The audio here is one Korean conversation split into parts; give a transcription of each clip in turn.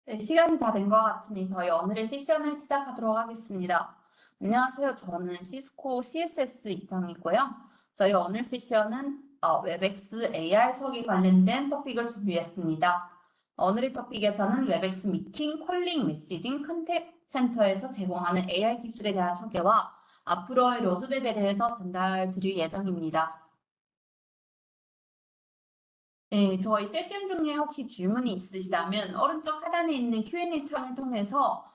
네, 시간이 다 된 것 같으니 저희 오늘의 세션을 시작하도록 하겠습니다. 안녕하세요. 저는 시스코 CSS 이장이고요. 저희 오늘 세션은 웹엑스 AR 석에 관련된 토픽을 준비했습니다. 오늘의 토픽에서는 웹엑스 미팅, 콜링, 메시징, 컨택 센터에서 제공하는 AI 기술에 대한 소개와 앞으로의 로드맵에 대해서 전달 드릴 예정입니다. 네, 저희 세션 중에 혹시 질문이 있으시다면 오른쪽 하단에 있는 Q&A 창을 통해서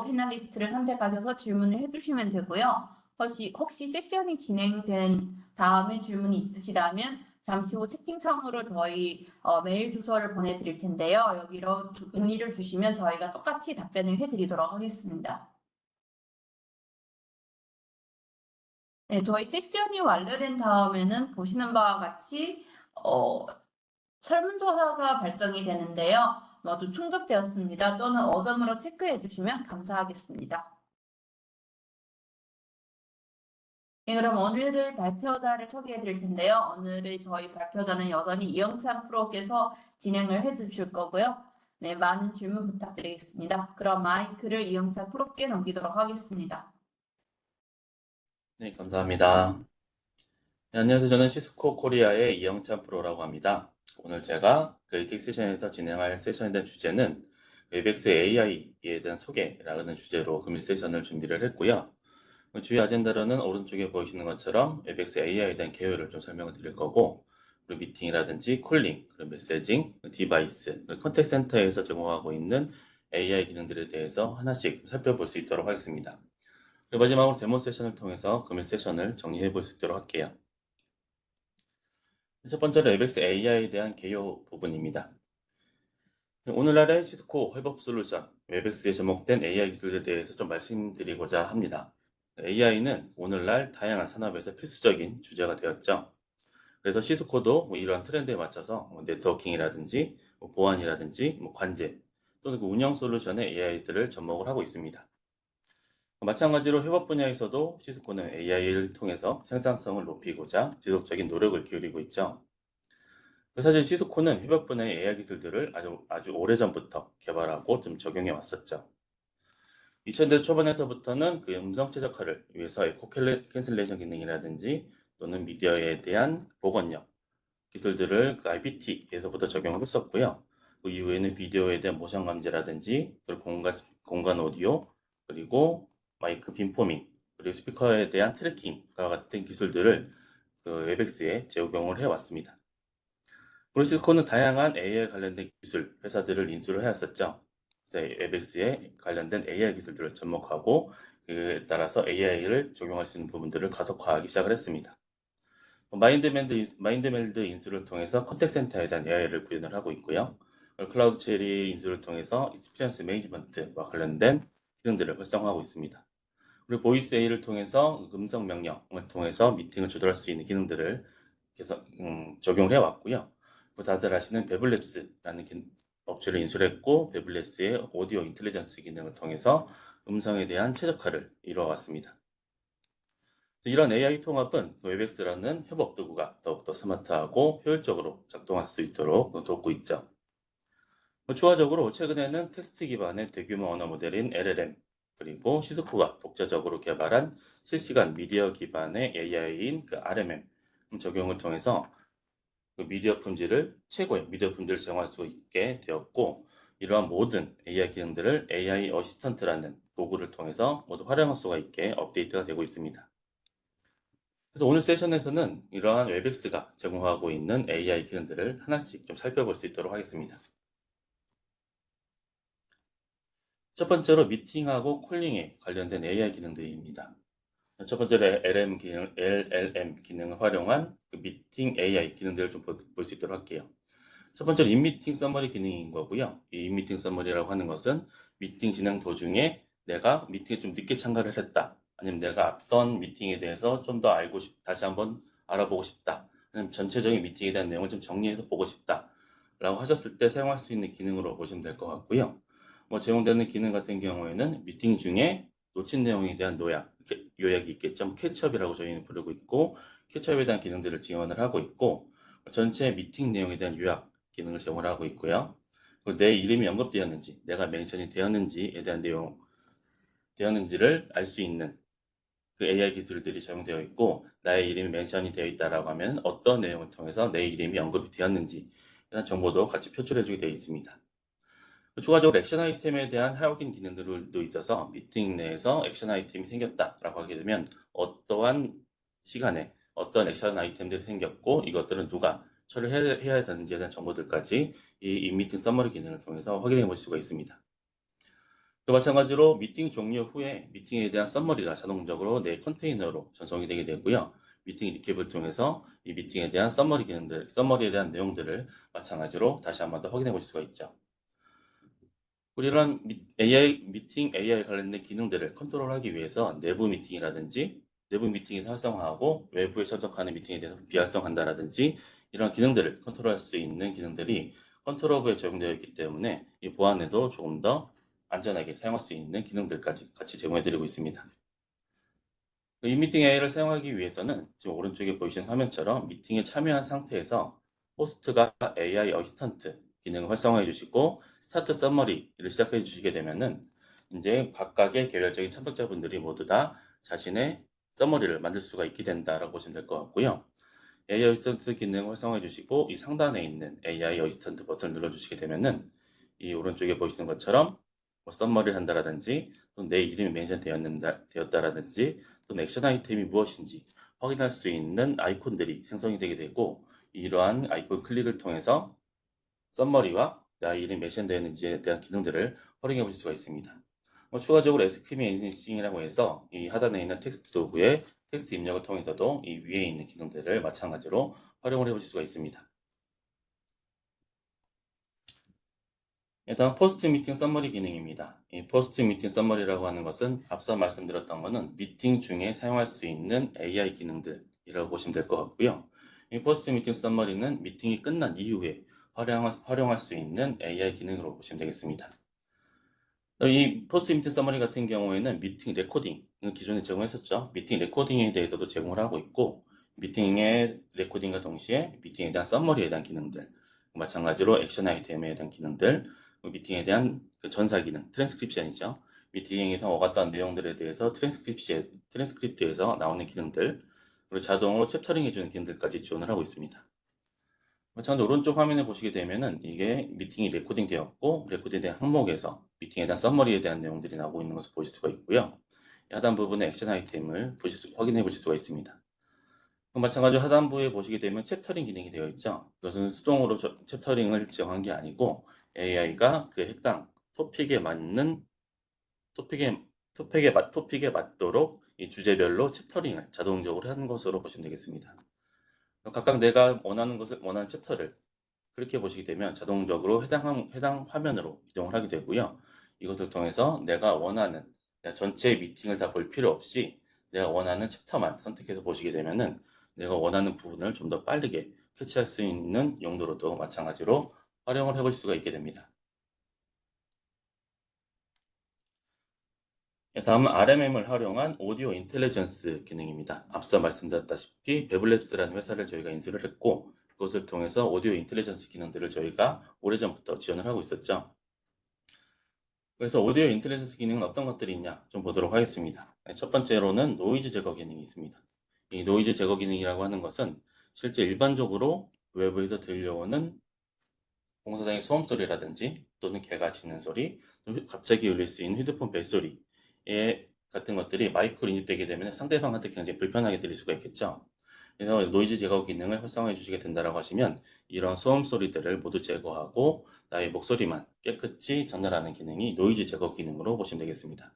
패널리스트를 선택하셔서 질문을 해주시면 되고요. 혹시 세션이 진행된 다음에 질문이 있으시다면 잠시 후 채팅창으로 저희 메일 주소를 보내드릴 텐데요. 여기로 문의를 주시면 저희가 똑같이 답변을 해드리도록 하겠습니다. 네, 저희 세션이 완료된 다음에는 보시는 바와 같이 설문조사가 발송이 되는데요. 모두 충족되었습니다. 또는 어점으로 체크해 주시면 감사하겠습니다. 네, 그럼 오늘의 발표자를 소개해 드릴 텐데요. 오늘의 저희 발표자는 여전히 이영찬 프로께서 진행을 해 주실 거고요. 네, 많은 질문 부탁드리겠습니다. 그럼 마이크를 이영찬 프로께 넘기도록 하겠습니다. 네, 감사합니다. 네, 안녕하세요. 저는 시스코 코리아의 이영찬 프로라고 합니다. 오늘 제가 이 세션에서 진행할 세션에 대한 주제는 웹엑스 AI에 대한 소개라는 주제로 금일 세션을 준비를 했고요. 주요 아젠다로는 오른쪽에 보이시는 것처럼 웹엑스 AI에 대한 개요를 좀 설명을 드릴 거고, 그리고 미팅이라든지 콜링, 그리고 메시징, 디바이스, 그리고 컨택 센터에서 제공하고 있는 AI 기능들에 대해서 하나씩 살펴볼 수 있도록 하겠습니다. 그리고 마지막으로 데모 세션을 통해서 금일 세션을 정리해 볼 수 있도록 할게요. 첫 번째로 웹엑스 AI에 대한 개요 부분입니다. 오늘날의 시스코 협업 솔루션, 웹엑스에 접목된 AI 기술에 대해서 좀 말씀드리고자 합니다. AI는 오늘날 다양한 산업에서 필수적인 주제가 되었죠. 그래서 시스코도 이러한 트렌드에 맞춰서 네트워킹이라든지 보안이라든지 관제 또는 운영 솔루션의 AI들을 접목을 하고 있습니다. 마찬가지로 협업 분야에서도 시스코는 AI를 통해서 생산성을 높이고자 지속적인 노력을 기울이고 있죠. 사실 시스코는 협업 분야의 AI 기술들을 아주 오래전부터 개발하고 좀 적용해 왔었죠. 2000대 초반에서부터는 그 음성 최적화를 위해서 에코 캔슬레이션 기능이라든지 또는 미디어에 대한 복원력 기술들을 그 IPT에서부터 적용을 했었고요. 그 이후에는 비디오에 대한 모션 감지라든지 그리고 공간 오디오 그리고 마이크 빔포밍 그리고 스피커에 대한 트래킹과 같은 기술들을 그 웹엑스에 적용을 해왔습니다. 브루시스코는 다양한 AI 관련된 기술 회사들을 인수를 해왔었죠. 그래서 웹엑스에 관련된 AI 기술들을 접목하고 그에 따라서 AI를 적용할 수 있는 부분들을 가속화하기 시작을 했습니다. 마인드멜드 인수를 통해서 컨택 센터에 대한 AI를 구현을 하고 있고요. 클라우드 체리 인수를 통해서 익스피리언스 매니지먼트와 관련된 기능들을 활성화하고 있습니다. 그리고 보이스 AI를 통해서 음성 명령을 통해서 미팅을 조절할 수 있는 기능들을 계속 적용을 해왔고요. 다들 아시는 베블랩스라는 업체를 인수했고 베블랩스의 오디오 인텔리전스 기능을 통해서 음성에 대한 최적화를 이루어왔습니다. 이런 AI 통합은 웹엑스라는 협업 도구가 더욱더 스마트하고 효율적으로 작동할 수 있도록 돕고 있죠. 추가적으로 최근에는 텍스트 기반의 대규모 언어 모델인 LLM 그리고 시스코가 독자적으로 개발한 실시간 미디어 기반의 AI인 그 RMM 적용을 통해서 그 최고의 미디어 품질을 제공할 수 있게 되었고, 이러한 모든 AI 기능들을 AI 어시스턴트라는 도구를 통해서 모두 활용할 수가 있게 업데이트가 되고 있습니다. 그래서 오늘 세션에서는 이러한 웹엑스가 제공하고 있는 AI 기능들을 하나씩 좀 살펴볼 수 있도록 하겠습니다. 첫 번째로 미팅하고 콜링에 관련된 AI 기능들입니다. 첫 번째로 LLM 기능을 활용한 그 미팅 AI 기능들을 좀 볼 수 있도록 할게요. 첫 번째로 인미팅 서머리 기능인 거고요. 이 인미팅 서머리라고 하는 것은 미팅 진행 도중에 내가 미팅에 좀 늦게 참가를 했다. 아니면 내가 앞선 미팅에 대해서 좀 더 다시 한번 알아보고 싶다. 아니면 전체적인 미팅에 대한 내용을 좀 정리해서 보고 싶다. 라고 하셨을 때 사용할 수 있는 기능으로 보시면 될 것 같고요. 제공되는 기능 같은 경우에는 미팅 중에 놓친 내용에 대한 요약이 있겠죠. 캐치업이라고 저희는 부르고 있고, 캐치업에 대한 기능들을 지원을 하고 있고, 전체 미팅 내용에 대한 요약 기능을 제공을 하고 있고요. 그리고 내 이름이 언급되었는지, 내가 멘션이 되었는지에 대한 되었는지를 알 수 있는 그 AI 기술들이 적용되어 있고, 나의 이름이 멘션이 되어 있다라고 하면 어떤 내용을 통해서 내 이름이 언급이 되었는지 이런 정보도 같이 표출해주게 되어 있습니다. 추가적으로 액션 아이템에 대한 확인 기능들도 있어서 미팅 내에서 액션 아이템이 생겼다라고 하게 되면 어떠한 시간에 어떤 액션 아이템들이 생겼고 이것들은 누가 처리해야 되는지에 대한 정보들까지 이 미팅 서머리 기능을 통해서 확인해 볼 수가 있습니다. 또 마찬가지로 미팅 종료 후에 미팅에 대한 서머리가 자동적으로 내 컨테이너로 전송이 되게 되고요. 미팅 리캡을 통해서 이 미팅에 대한 서머리에 대한 내용들을 마찬가지로 다시 한번 더 확인해 볼 수가 있죠. 우리 이런 미팅 AI 관련된 기능들을 컨트롤하기 위해서 내부 미팅이라든지 내부 미팅에서 활성화하고 외부에 접속하는 미팅에 대해서 비활성화한다라든지 이런 기능들을 컨트롤할 수 있는 기능들이 컨트롤러브에 적용되어 있기 때문에 이 보안에도 조금 더 안전하게 사용할 수 있는 기능들까지 같이 제공해 드리고 있습니다. 이 미팅 AI를 사용하기 위해서는 지금 오른쪽에 보이시는 화면처럼 미팅에 참여한 상태에서 호스트가 AI 어시스턴트 기능을 활성화해 주시고 스타트 서머리를 시작해 주시게 되면은 이제 각각의 개별적인 참석자분들이 모두 다 자신의 서머리를 만들 수가 있게 된다라고 보시면 될 것 같고요. AI 어시스턴트 기능을 활성화해 주시고 이 상단에 있는 AI 어시스턴트 버튼을 눌러 주시게 되면은 이 오른쪽에 보이시는 것처럼 뭐 서머리를 한다라든지 또는 내 이름이 멘션 되었다라든지 또는 액션 아이템이 무엇인지 확인할 수 있는 아이콘들이 생성이 되게 되고 이러한 아이콘 클릭을 통해서 썸머리와 나의 이름이 멘션되었는지에 대한 기능들을 활용해 볼 수가 있습니다. 추가적으로 에스크미 엔지니어링이라고 해서 이 하단에 있는 텍스트 도구의 텍스트 입력을 통해서도 이 위에 있는 기능들을 마찬가지로 활용을 해볼 수가 있습니다. 일단 포스트 미팅 서머리 기능입니다. 이 포스트 미팅 서머리라고 하는 것은 앞서 말씀드렸던 것은 미팅 중에 사용할 수 있는 AI 기능들이라고 보시면 될 것 같고요. 이 포스트 미팅 서머리는 미팅이 끝난 이후에 활용할 수 있는 AI 기능으로 보시면 되겠습니다. 이 포스트 미팅 서머리 같은 경우에는 미팅 레코딩을 기존에 제공했었죠. 미팅 레코딩에 대해서도 제공을 하고 있고 미팅의 레코딩과 동시에 미팅에 대한 서머리에 대한 기능들 마찬가지로 액션 아이템에 대한 기능들 미팅에 대한 그 전사 기능, 트랜스크립션이죠. 미팅에서 오갔던 내용들에 대해서 트랜스크립트에서 나오는 기능들 그리고 자동으로 챕터링 해주는 기능들까지 지원을 하고 있습니다. 마찬가지로 오른쪽 화면에 보시게 되면은 이게 미팅이 레코딩 되었고 레코딩 된 항목에서 미팅에 대한 서머리에 대한 내용들이 나오고 있는 것을 보실 수가 있고요. 하단 부분에 액션 아이템을 확인해 보실 수가 있습니다. 마찬가지로 하단부에 보시게 되면 챕터링 기능이 되어 있죠. 이것은 수동으로 챕터링을 지정한 게 아니고 AI가 그 해당 토픽에 맞는 토픽에 맞도록 이 주제별로 챕터링을 자동적으로 하는 것으로 보시면 되겠습니다. 각각 내가 원하는 챕터를 그렇게 보시게 되면 자동적으로 해당 화면으로 이동을 하게 되고요. 이것을 통해서 내가 원하는 전체 미팅을 다 볼 필요 없이 내가 원하는 챕터만 선택해서 보시게 되면은 내가 원하는 부분을 좀 더 빠르게 캐치할 수 있는 용도로도 마찬가지로 활용을 해볼 수가 있게 됩니다. 다음은 RMM을 활용한 오디오 인텔리전스 기능입니다. 앞서 말씀드렸다시피 베블랩스라는 회사를 저희가 인수를 했고 그것을 통해서 오디오 인텔리전스 기능들을 저희가 오래전부터 지원을 하고 있었죠. 그래서 오디오 인텔리전스 기능은 어떤 것들이 있냐 좀 보도록 하겠습니다. 첫 번째로는 노이즈 제거 기능이 있습니다. 이 노이즈 제거 기능이라고 하는 것은 실제 일반적으로 외부에서 들려오는 공사장의 소음 소리라든지 또는 개가 짖는 소리, 갑자기 울릴 수 있는 휴대폰 벨소리 같은 것들이 마이크로 인입되게 되면 상대방한테 굉장히 불편하게 들릴 수가 있겠죠. 그래서 노이즈 제거 기능을 활성화해 주시게 된다고 하시면 이런 소음 소리들을 모두 제거하고 나의 목소리만 깨끗이 전달하는 기능이 노이즈 제거 기능으로 보시면 되겠습니다.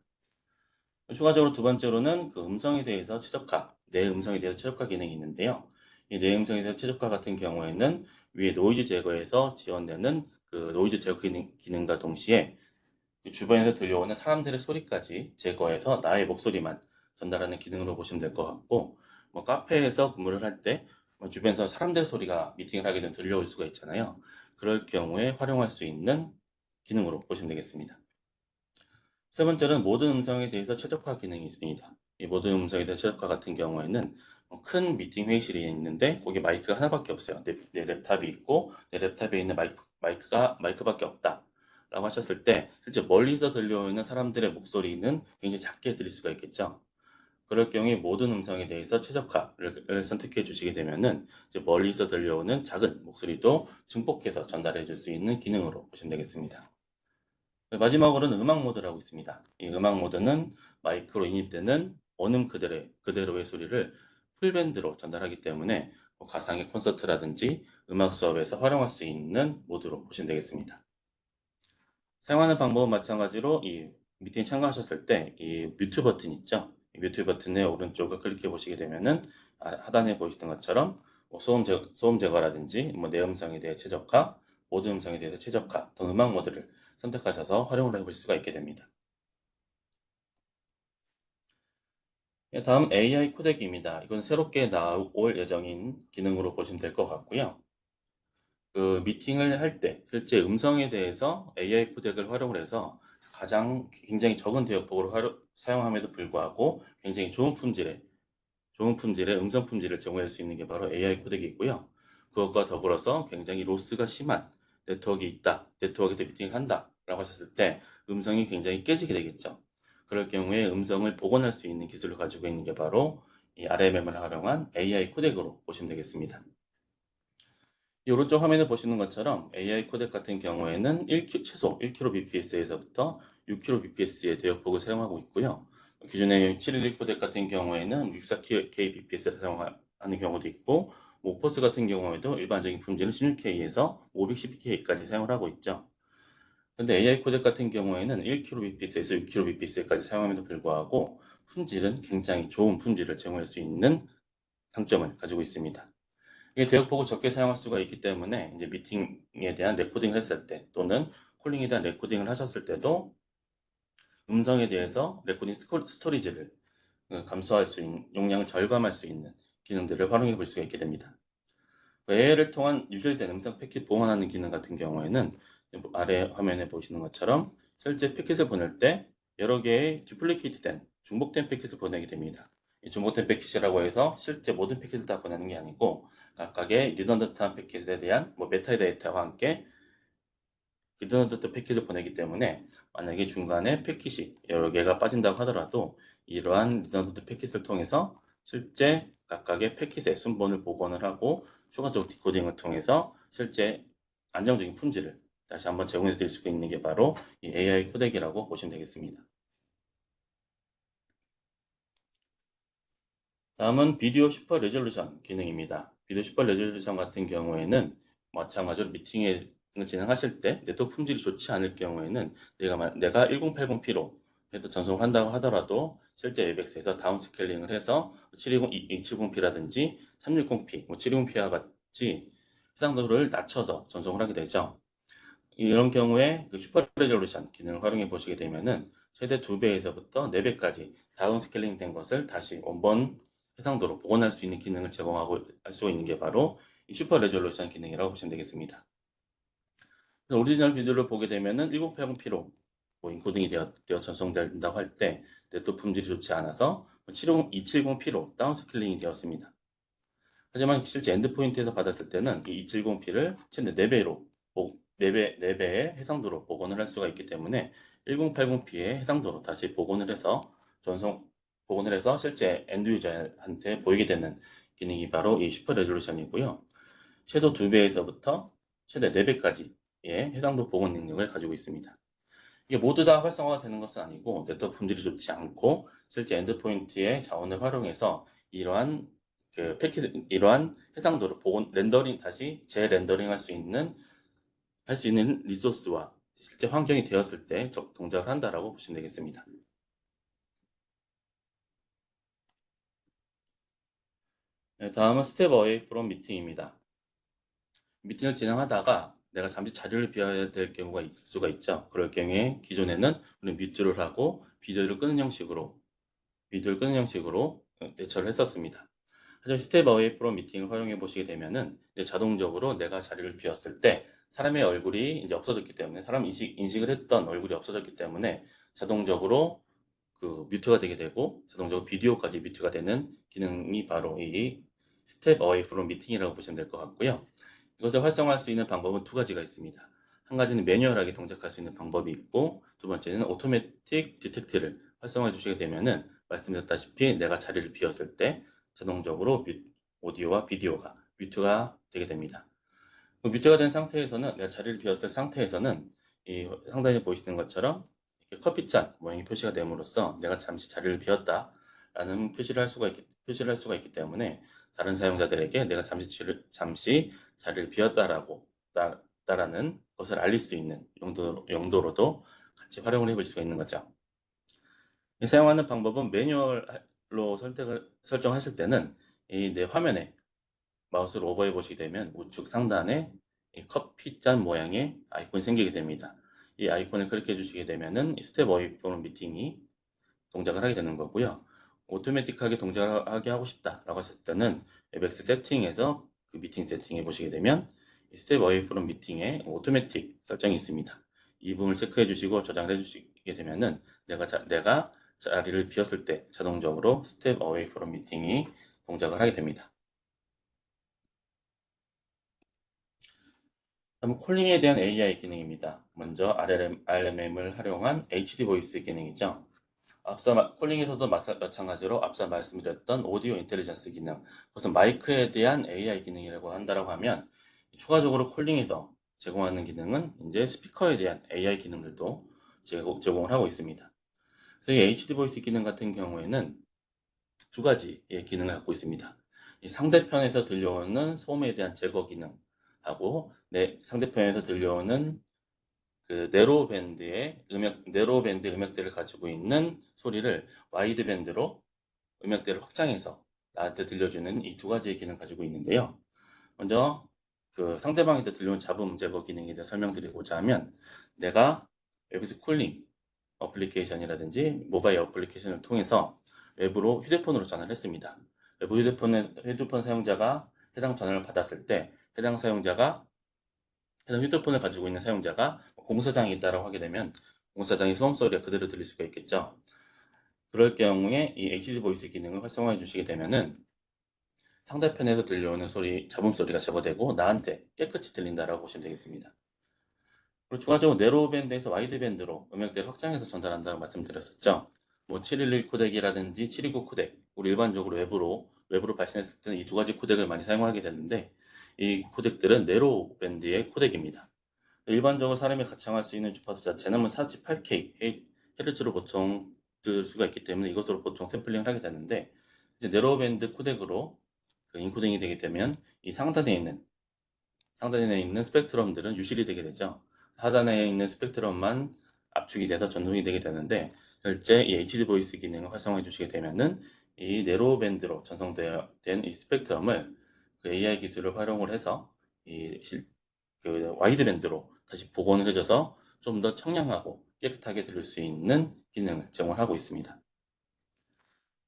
추가적으로 두 번째로는 그 음성에 대해서 최적화, 내 음성에 대해서 최적화 기능이 있는데요. 이 내 음성에 대한 최적화 같은 경우에는 위에 노이즈 제거에서 지원되는 그 노이즈 제거 기능과 동시에 주변에서 들려오는 사람들의 소리까지 제거해서 나의 목소리만 전달하는 기능으로 보시면 될 것 같고 뭐 카페에서 근무를 할 때 주변에서 사람들 소리가 미팅을 하게 되면 들려올 수가 있잖아요. 그럴 경우에 활용할 수 있는 기능으로 보시면 되겠습니다. 세 번째는 모든 음성에 대해서 최적화 기능이 있습니다. 이 모든 음성에 대한 최적화 같은 경우에는 큰 미팅 회의실이 있는데 거기 마이크가 하나밖에 없어요. 내 랩탑이 있고 내 랩탑에 있는 마이크밖에 없다. 라고 하셨을 때 실제 멀리서 들려오는 사람들의 목소리는 굉장히 작게 들릴 수가 있겠죠. 그럴 경우에 모든 음성에 대해서 최적화를 선택해 주시게 되면은 이제 멀리서 들려오는 작은 목소리도 증폭해서 전달해 줄 수 있는 기능으로 보시면 되겠습니다. 마지막으로는 음악 모드라고 있습니다. 이 음악 모드는 마이크로 인입되는 원음 그대로의 소리를 풀밴드로 전달하기 때문에 가상의 콘서트라든지 음악 수업에서 활용할 수 있는 모드로 보시면 되겠습니다. 사용하는 방법은 마찬가지로 이 미팅 참가하셨을 때 이 뮤트 버튼 있죠? 이 뮤트 버튼의 오른쪽을 클릭해 보시게 되면은 하단에 보시는 것처럼 소음 제거라든지 내 음성에 대해 최적화, 모든 음성에 대해서 최적화 또 음악 모드를 선택하셔서 활용을 해볼 수가 있게 됩니다. 다음 AI 코덱입니다. 이건 새롭게 나올 예정인 기능으로 보시면 될 것 같고요. 그 미팅을 할 때 실제 음성에 대해서 AI 코덱을 활용을 해서 가장 굉장히 적은 대역폭으로 사용함에도 불구하고 굉장히 좋은 품질의 음성 품질을 제공할 수 있는 게 바로 AI 코덱이 있고요. 그것과 더불어서 굉장히 로스가 심한 네트워크가 있다, 네트워크에서 미팅을 한다 라고 하셨을 때 음성이 굉장히 깨지게 되겠죠. 그럴 경우에 음성을 복원할 수 있는 기술을 가지고 있는 게 바로 이 RMM을 활용한 AI 코덱으로 보시면 되겠습니다. 이 오른쪽 화면에 보시는 것처럼 AI 코덱 같은 경우에는 최소 1kbps에서부터 6kbps의 대역폭을 사용하고 있고요. 기존의 711 코덱 같은 경우에는 64kbps를 사용하는 경우도 있고, 모포스 같은 경우에도 일반적인 품질은 16K에서 512K까지 사용을 하고 있죠. 근데 AI 코덱 같은 경우에는 1kbps에서 6kbps까지 사용함에도 불구하고 품질은 굉장히 좋은 품질을 제공할 수 있는 장점을 가지고 있습니다. 이게 대역폭을 적게 사용할 수가 있기 때문에 이제 미팅에 대한 레코딩을 했을 때 또는 콜링에 대한 레코딩을 하셨을 때도 음성에 대해서 레코딩 스토리지를 감소할 수 있는, 용량을 절감할 수 있는 기능들을 활용해 볼 수가 있게 됩니다. AI를 통한 유출된 음성 패킷 보완하는 기능 같은 경우에는 아래 화면에 보시는 것처럼 실제 패킷을 보낼 때 여러 개의 듀플리케이트된 중복된 패킷을 보내게 됩니다. 이 중복된 패킷이라고 해서 실제 모든 패킷을 다 보내는 게 아니고 각각의 리던던트한 패킷에 대한 메타데이터와 함께 리던던트 패킷을 보내기 때문에 만약에 중간에 패킷이 여러 개가 빠진다고 하더라도 이러한 리던던트 패킷을 통해서 실제 각각의 패킷의 순번을 복원을 하고 추가적 디코딩을 통해서 실제 안정적인 품질을 다시 한번 제공해 드릴 수 있는 게 바로 이 AI 코덱이라고 보시면 되겠습니다. 다음은 비디오 슈퍼 레졸루션 기능입니다. 비디오 슈퍼 레졸루션 같은 경우에는 마찬가지로 미팅을 진행하실 때 네트워크 품질이 좋지 않을 경우에는 내가 1080p로 해서 전송을 한다고 하더라도 실제 웨백스에서 다운스케일링을 해서 270p라든지 360p, 720p와 같이 해상도를 낮춰서 전송을 하게 되죠. 이런 경우에 그 슈퍼 레졸루션 기능을 활용해 보시게 되면은 최대 2배에서부터 4배까지 다운스케일링 된 것을 다시 원본 해상도로 복원할 수 있는 기능을 제공하고 할 수 있는 게 바로 이 슈퍼 레졸루션 기능이라고 보시면 되겠습니다. 오리지널 비디오를 보게 되면은 1080p로 인코딩이 되어 전송된다고 할 때 네트워크 품질이 좋지 않아서 270p로 다운스케일링이 되었습니다. 하지만 실제 엔드포인트에서 받았을 때는 이 270p를 최대 4배로 4배의 해상도로 복원을 할 수가 있기 때문에 1080p의 해상도로 다시 복원을 해서 실제 엔드 유저한테 보이게 되는 기능이 바로 이 슈퍼 레졸루션이고요. 최소 2배에서부터 최대 4배까지의 해상도 복원 능력을 가지고 있습니다. 이게 모두 다 활성화가 되는 것은 아니고 네트워크 품질이 좋지 않고 실제 엔드포인트의 자원을 활용해서 이러한 해상도를 다시 재렌더링 할 수 있는 리소스와 실제 환경이 되었을 때 동작을 한다라고 보시면 되겠습니다. 네, 다음은 스텝 어웨이 프롬 미팅입니다. 미팅을 진행하다가 내가 잠시 자리를 비워야 될 경우가 있을 수가 있죠. 그럴 경우에 기존에는 우리는 뮤트를 하고 비디오를 끄는 형식으로 대처를 했었습니다. 하지만 스텝 어웨이 프롬 미팅을 활용해 보시게 되면은 자동적으로 내가 자리를 비웠을 때 사람의 얼굴이 이제 없어졌기 때문에 사람 인식을 했던 얼굴이 없어졌기 때문에 자동적으로 그 뮤트가 되게 되고 자동적으로 비디오까지 뮤트가 되는 기능이 바로 이 스텝 어웨이 프롬 미팅이라고 보시면 될 것 같고요. 이것을 활성화할 수 있는 방법은 두 가지가 있습니다. 한 가지는 매뉴얼하게 동작할 수 있는 방법이 있고, 두 번째는 오토매틱 디텍트를 활성화해 주시게 되면은 말씀드렸다시피 내가 자리를 비웠을 때 자동적으로 오디오와 비디오가 뮤트가 되게 됩니다. 뮤트가 된 상태에서는 내가 자리를 비웠을 상태에서는 이 상단에 보이시는 것처럼 이렇게 커피잔 모양이 표시가 됨으로써 내가 잠시 자리를 비웠다라는 표시를 할 수가 있기 때문에 다른 사용자들에게 내가 잠시 자리를 비웠다라고 따라는 것을 알릴 수 있는 용도로도 같이 활용을 해볼 수가 있는 거죠. 사용하는 방법은 매뉴얼로 설정하실 때는 이 내 화면에 마우스를 오버해 보시게 되면 우측 상단에 이 커피잔 모양의 아이콘이 생기게 됩니다. 이 아이콘을 클릭해 주시게 되면은 스텝 어웨이 프롬 미팅이 동작을 하게 되는 거고요. 오토매틱하게 동작하게 하고 싶다라고 하셨을 때는 웹엑스 세팅에서 그 미팅 세팅해 보시게 되면 스텝 어웨이 프롬 미팅에 오토매틱 설정이 있습니다. 이 부분을 체크해 주시고 저장을 해 주시게 되면은 내가 자리를 비웠을 때 자동적으로 스텝 어웨이 프롬 미팅이 동작을 하게 됩니다. 다음 콜링에 대한 AI 기능입니다. 먼저 RMM을 활용한 HD 보이스 기능이죠. 콜링에서도 마찬가지로 앞서 말씀드렸던 오디오 인텔리전스 기능, 그것은 마이크에 대한 AI 기능이라고 한다고 하면 추가적으로 콜링에서 제공하는 기능은 이제 스피커에 대한 AI 기능들도 제공을 하고 있습니다. 그래서 이 HD 보이스 기능 같은 경우에는 두 가지의 기능을 갖고 있습니다. 이 상대편에서 들려오는 소음에 대한 제거 기능하고 상대편에서 들려오는 그 네로밴드 음역대를 가지고 있는 소리를 와이드밴드로 음역대를 확장해서 나한테 들려주는 이 두 가지의 기능을 가지고 있는데요. 먼저 그 상대방한테 들려온 잡음 제거 기능에 대해 설명드리고자 하면 내가 웹에서 콜링 어플리케이션이라든지 모바일 어플리케이션을 통해서 웹으로 휴대폰으로 전화를 했습니다. 휴대폰 사용자가 해당 전화를 받았을 때 해당 휴대폰을 가지고 있는 사용자가 공사장에 있다고 하게 되면 공사장의 소음소리가 그대로 들릴 수가 있겠죠. 그럴 경우에 이 HD 보이스 기능을 활성화해 주시게 되면은 상대편에서 들려오는 잡음 소리가 제거되고 나한테 깨끗이 들린다라고 보시면 되겠습니다. 그리고 추가적으로 네로밴드에서 와이드밴드로 음역대를 확장해서 전달한다고 말씀드렸었죠. 뭐 711 코덱이라든지 729 코덱, 우리 일반적으로 웹으로 발신했을 때는 이 두 가지 코덱을 많이 사용하게 되는데 이 코덱들은 네로밴드의 코덱입니다. 일반적으로 사람이 가창할 수 있는 주파수 자체는 뭐 48K 헤르츠로 보통 들 수가 있기 때문에 이것으로 보통 샘플링을 하게 되는데 이제 네로밴드 코덱으로 그 인코딩이 되게 되면 이 상단에 있는 스펙트럼들은 유실이 되게 되죠. 하단에 있는 스펙트럼만 압축이 돼서 전송이 되게 되는데 실제 이 HD 보이스 기능을 활성화해 주시게 되면은 이 네로밴드로 전송된 이 스펙트럼을 그 AI 기술을 활용을 해서 그 와이드밴드로 다시 복원을 해줘서 좀 더 청량하고 깨끗하게 들을 수 있는 기능을 제공하고 있습니다.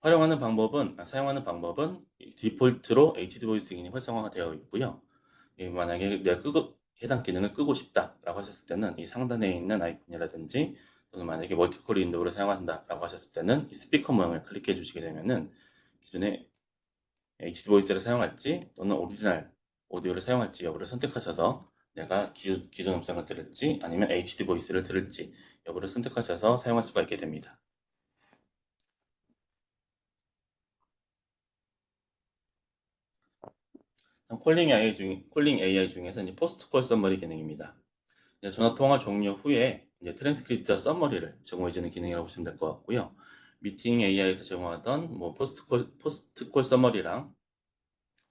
사용하는 방법은 디폴트로 HD 보이스 기능이 활성화가 되어 있고요. 만약에 해당 기능을 끄고 싶다라고 하셨을 때는 이 상단에 있는 아이콘이라든지 또는 만약에 멀티콜 윈도우를 사용한다라고 하셨을 때는 이 스피커 모양을 클릭해 주시게 되면은 기존에 HD 보이스를 사용할지 또는 오리지널 오디오를 사용할지 여부를 선택하셔서 내가 기존 음성을 들을지 아니면 HD 보이스를 들을지 여부를 선택하셔서 사용할 수가 있게 됩니다. 콜링 AI 중에서 이제 포스트 콜 서머리 기능입니다. 전화 통화 종료 후에 이제 트랜스크립트와 서머리를 제공해주는 기능이라고 보시면 될 것 같고요. 미팅 AI에서 제공하던 뭐 포스트 콜 서머리랑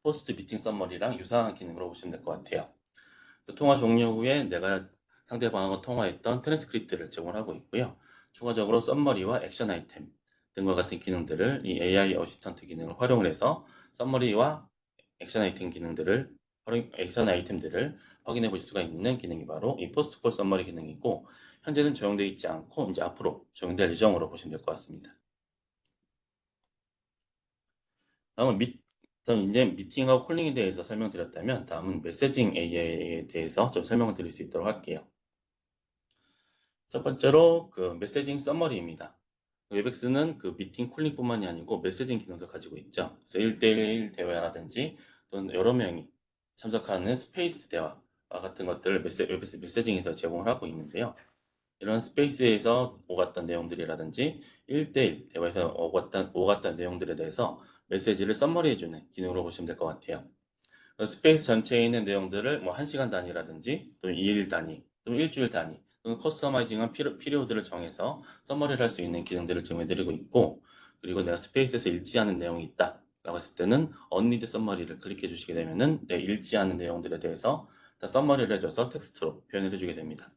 포스트 미팅 서머리랑 유사한 기능으로 보시면 될 것 같아요. 통화 종료 후에 내가 상대방하고 통화했던 트랜스크립트를 제공하고 있고요. 추가적으로 썸머리와 액션 아이템 등과 같은 기능들을 이 AI 어시스턴트 기능을 활용을 해서 썸머리와 액션 아이템들을 확인해 보실 수가 있는 기능이 바로 이 포스트콜 썸머리 기능이고 현재는 적용되어 있지 않고 이제 앞으로 적용될 예정으로 보시면 될 것 같습니다. 다음은 이제 미팅하고 콜링에 대해서 설명드렸다면 다음은 메시징 AI에 대해서 좀 설명을 드릴 수 있도록 할게요. 첫 번째로 그 메시징 서머리입니다. 웹엑스는 그 미팅 콜링뿐만이 아니고 메시징 기능도 가지고 있죠. 그래서 1대1 대화라든지 또는 여러 명이 참석하는 스페이스 대화와 같은 것들을 메시징에서 제공을 하고 있는데요. 이런 스페이스에서 오갔던 내용들이라든지 1대1 대화에서 오갔던 내용들에 대해서 메시지를 썸머리해주는 기능으로 보시면 될 것 같아요. 스페이스 전체에 있는 내용들을 뭐 1시간 단위라든지 또는 2일 단위 또는 일주일 단위 또는 커스터마이징한 피리오드를 정해서 썸머리를 할 수 있는 기능들을 제공해드리고 있고, 그리고 내가 스페이스에서 읽지 않은 내용이 있다 라고 했을 때는 언니드 썸머리를 클릭해 주시게 되면은 내 읽지 않은 내용들에 대해서 다 썸머리를 해줘서 텍스트로 표현을 해주게 됩니다.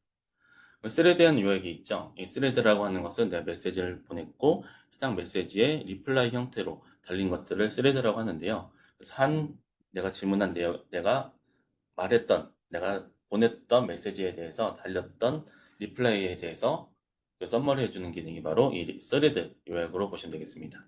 스레드라는 요약이 있죠. 이 스레드라고 하는 것은 내가 메시지를 보냈고 해당 메시지에 리플라이 형태로 달린 것들을 스레드라고 하는데요. 그래서 내가 질문한 내용, 내가 보냈던 메시지에 대해서 달렸던 리플라이에 대해서 그 썸머리 해주는 기능이 바로 이 스레드 요약으로 보시면 되겠습니다.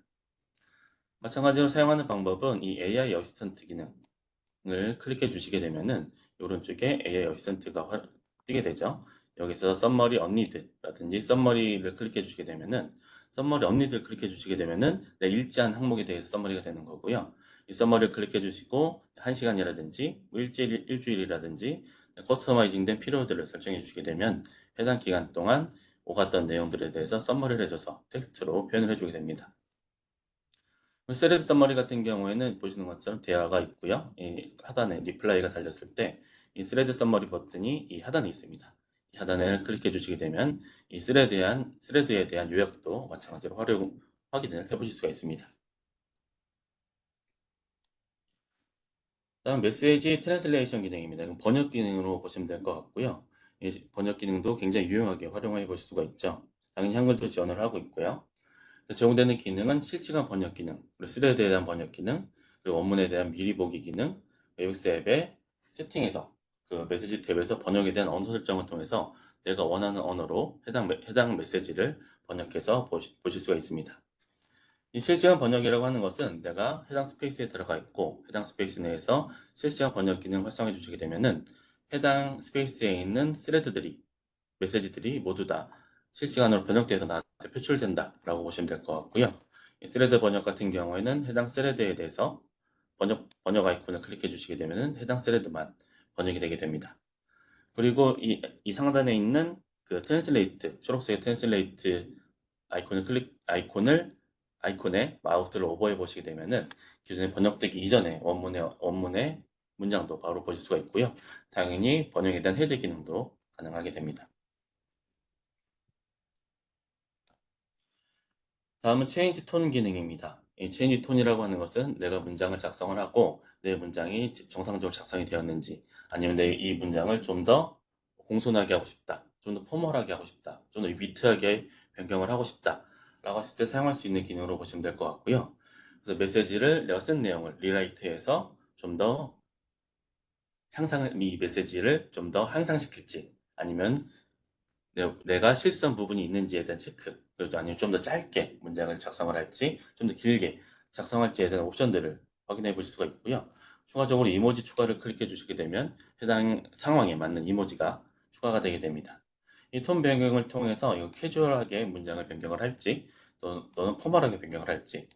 마찬가지로 사용하는 방법은 이 AI 어시스턴트 기능을 클릭해 주시게 되면은 오른쪽에 AI 어시스턴트가 뜨게 되죠. 여기서 썸머리 언니드라든지 썸머리를 클릭해 주시게 되면은 썸머리 언니드를 클릭해 주시게 되면은 내 읽지 않은 항목에 대해서 썸머리가 되는 거고요. 이 썸머리를 클릭해 주시고 1시간이라든지 뭐 일주일이라든지 커스터마이징된 피로드를 설정해 주시게 되면 해당 기간 동안 오갔던 내용들에 대해서 썸머리를 해줘서 텍스트로 표현을 해주게 됩니다. 스레드 썸머리 같은 경우에는 보시는 것처럼 대화가 있고요. 이 하단에 리플라이가 달렸을 때 이 스레드 썸머리 버튼이 이 하단에 있습니다. 이 하단을 클릭해 주시게 되면 이 스레드에 대한 요약도 마찬가지로 확인을 해보실 수가 있습니다. 다음 메시지 트랜슬레이션 기능입니다. 이건 번역 기능으로 보시면 될 것 같고요. 이 번역 기능도 굉장히 유용하게 활용해 보실 수가 있죠. 당연히 한글도 지원을 하고 있고요. 제공되는 기능은 실시간 번역 기능, 그리고 스레드에 대한 번역 기능, 그리고 원문에 대한 미리 보기 기능, 웨브스 앱의 세팅에서 그 메시지 탭에서 번역에 대한 언어 설정을 통해서 내가 원하는 언어로 해당 메시지를 번역해서 보실 수가 있습니다. 이 실시간 번역이라고 하는 것은 내가 해당 스페이스에 들어가 있고 해당 스페이스 내에서 실시간 번역 기능을 활성화해 주시게 되면은 해당 스페이스에 있는 메시지들이 모두 다 실시간으로 번역돼서 나한테 표출된다 라고 보시면 될 것 같고요. 이 스레드 번역 같은 경우에는 해당 스레드에 대해서 번역 아이콘을 클릭해 주시게 되면 해당 스레드만 번역이 되게 됩니다. 그리고 이 상단에 있는 그 트랜슬레이트, 초록색의 트랜슬레이트 아이콘에 마우스를 오버해 보시게 되면은 기존에 번역되기 이전에 원문의 문장도 바로 보실 수가 있고요. 당연히 번역에 대한 해제 기능도 가능하게 됩니다. 다음은 체인지 톤 기능입니다. 이 체인지 톤이라고 하는 것은 내가 문장을 작성을 하고 내 문장이 정상적으로 작성이 되었는지, 아니면 이 문장을 좀 더 공손하게 하고 싶다, 좀 더 포멀하게 하고 싶다, 좀 더 위트하게 변경을 하고 싶다 라고 했을 때 사용할 수 있는 기능으로 보시면 될 것 같고요. 그래서 메시지를 내가 쓴 내용을 리라이트해서 이 메시지를 좀 더 향상시킬지, 아니면 내가 실수한 부분이 있는지에 대한 체크, 그리고 아니면 좀 더 짧게 문장을 작성을 할지, 좀 더 길게 작성할지에 대한 옵션들을 확인해 보실 수가 있고요. 추가적으로 이모지 추가를 클릭해 주시게 되면 해당 상황에 맞는 이모지가 추가가 되게 됩니다. 이 톤 변경을 통해서 이거 캐주얼하게 문장을 변경을 할지, 또는 포멀하게 변경을 할지,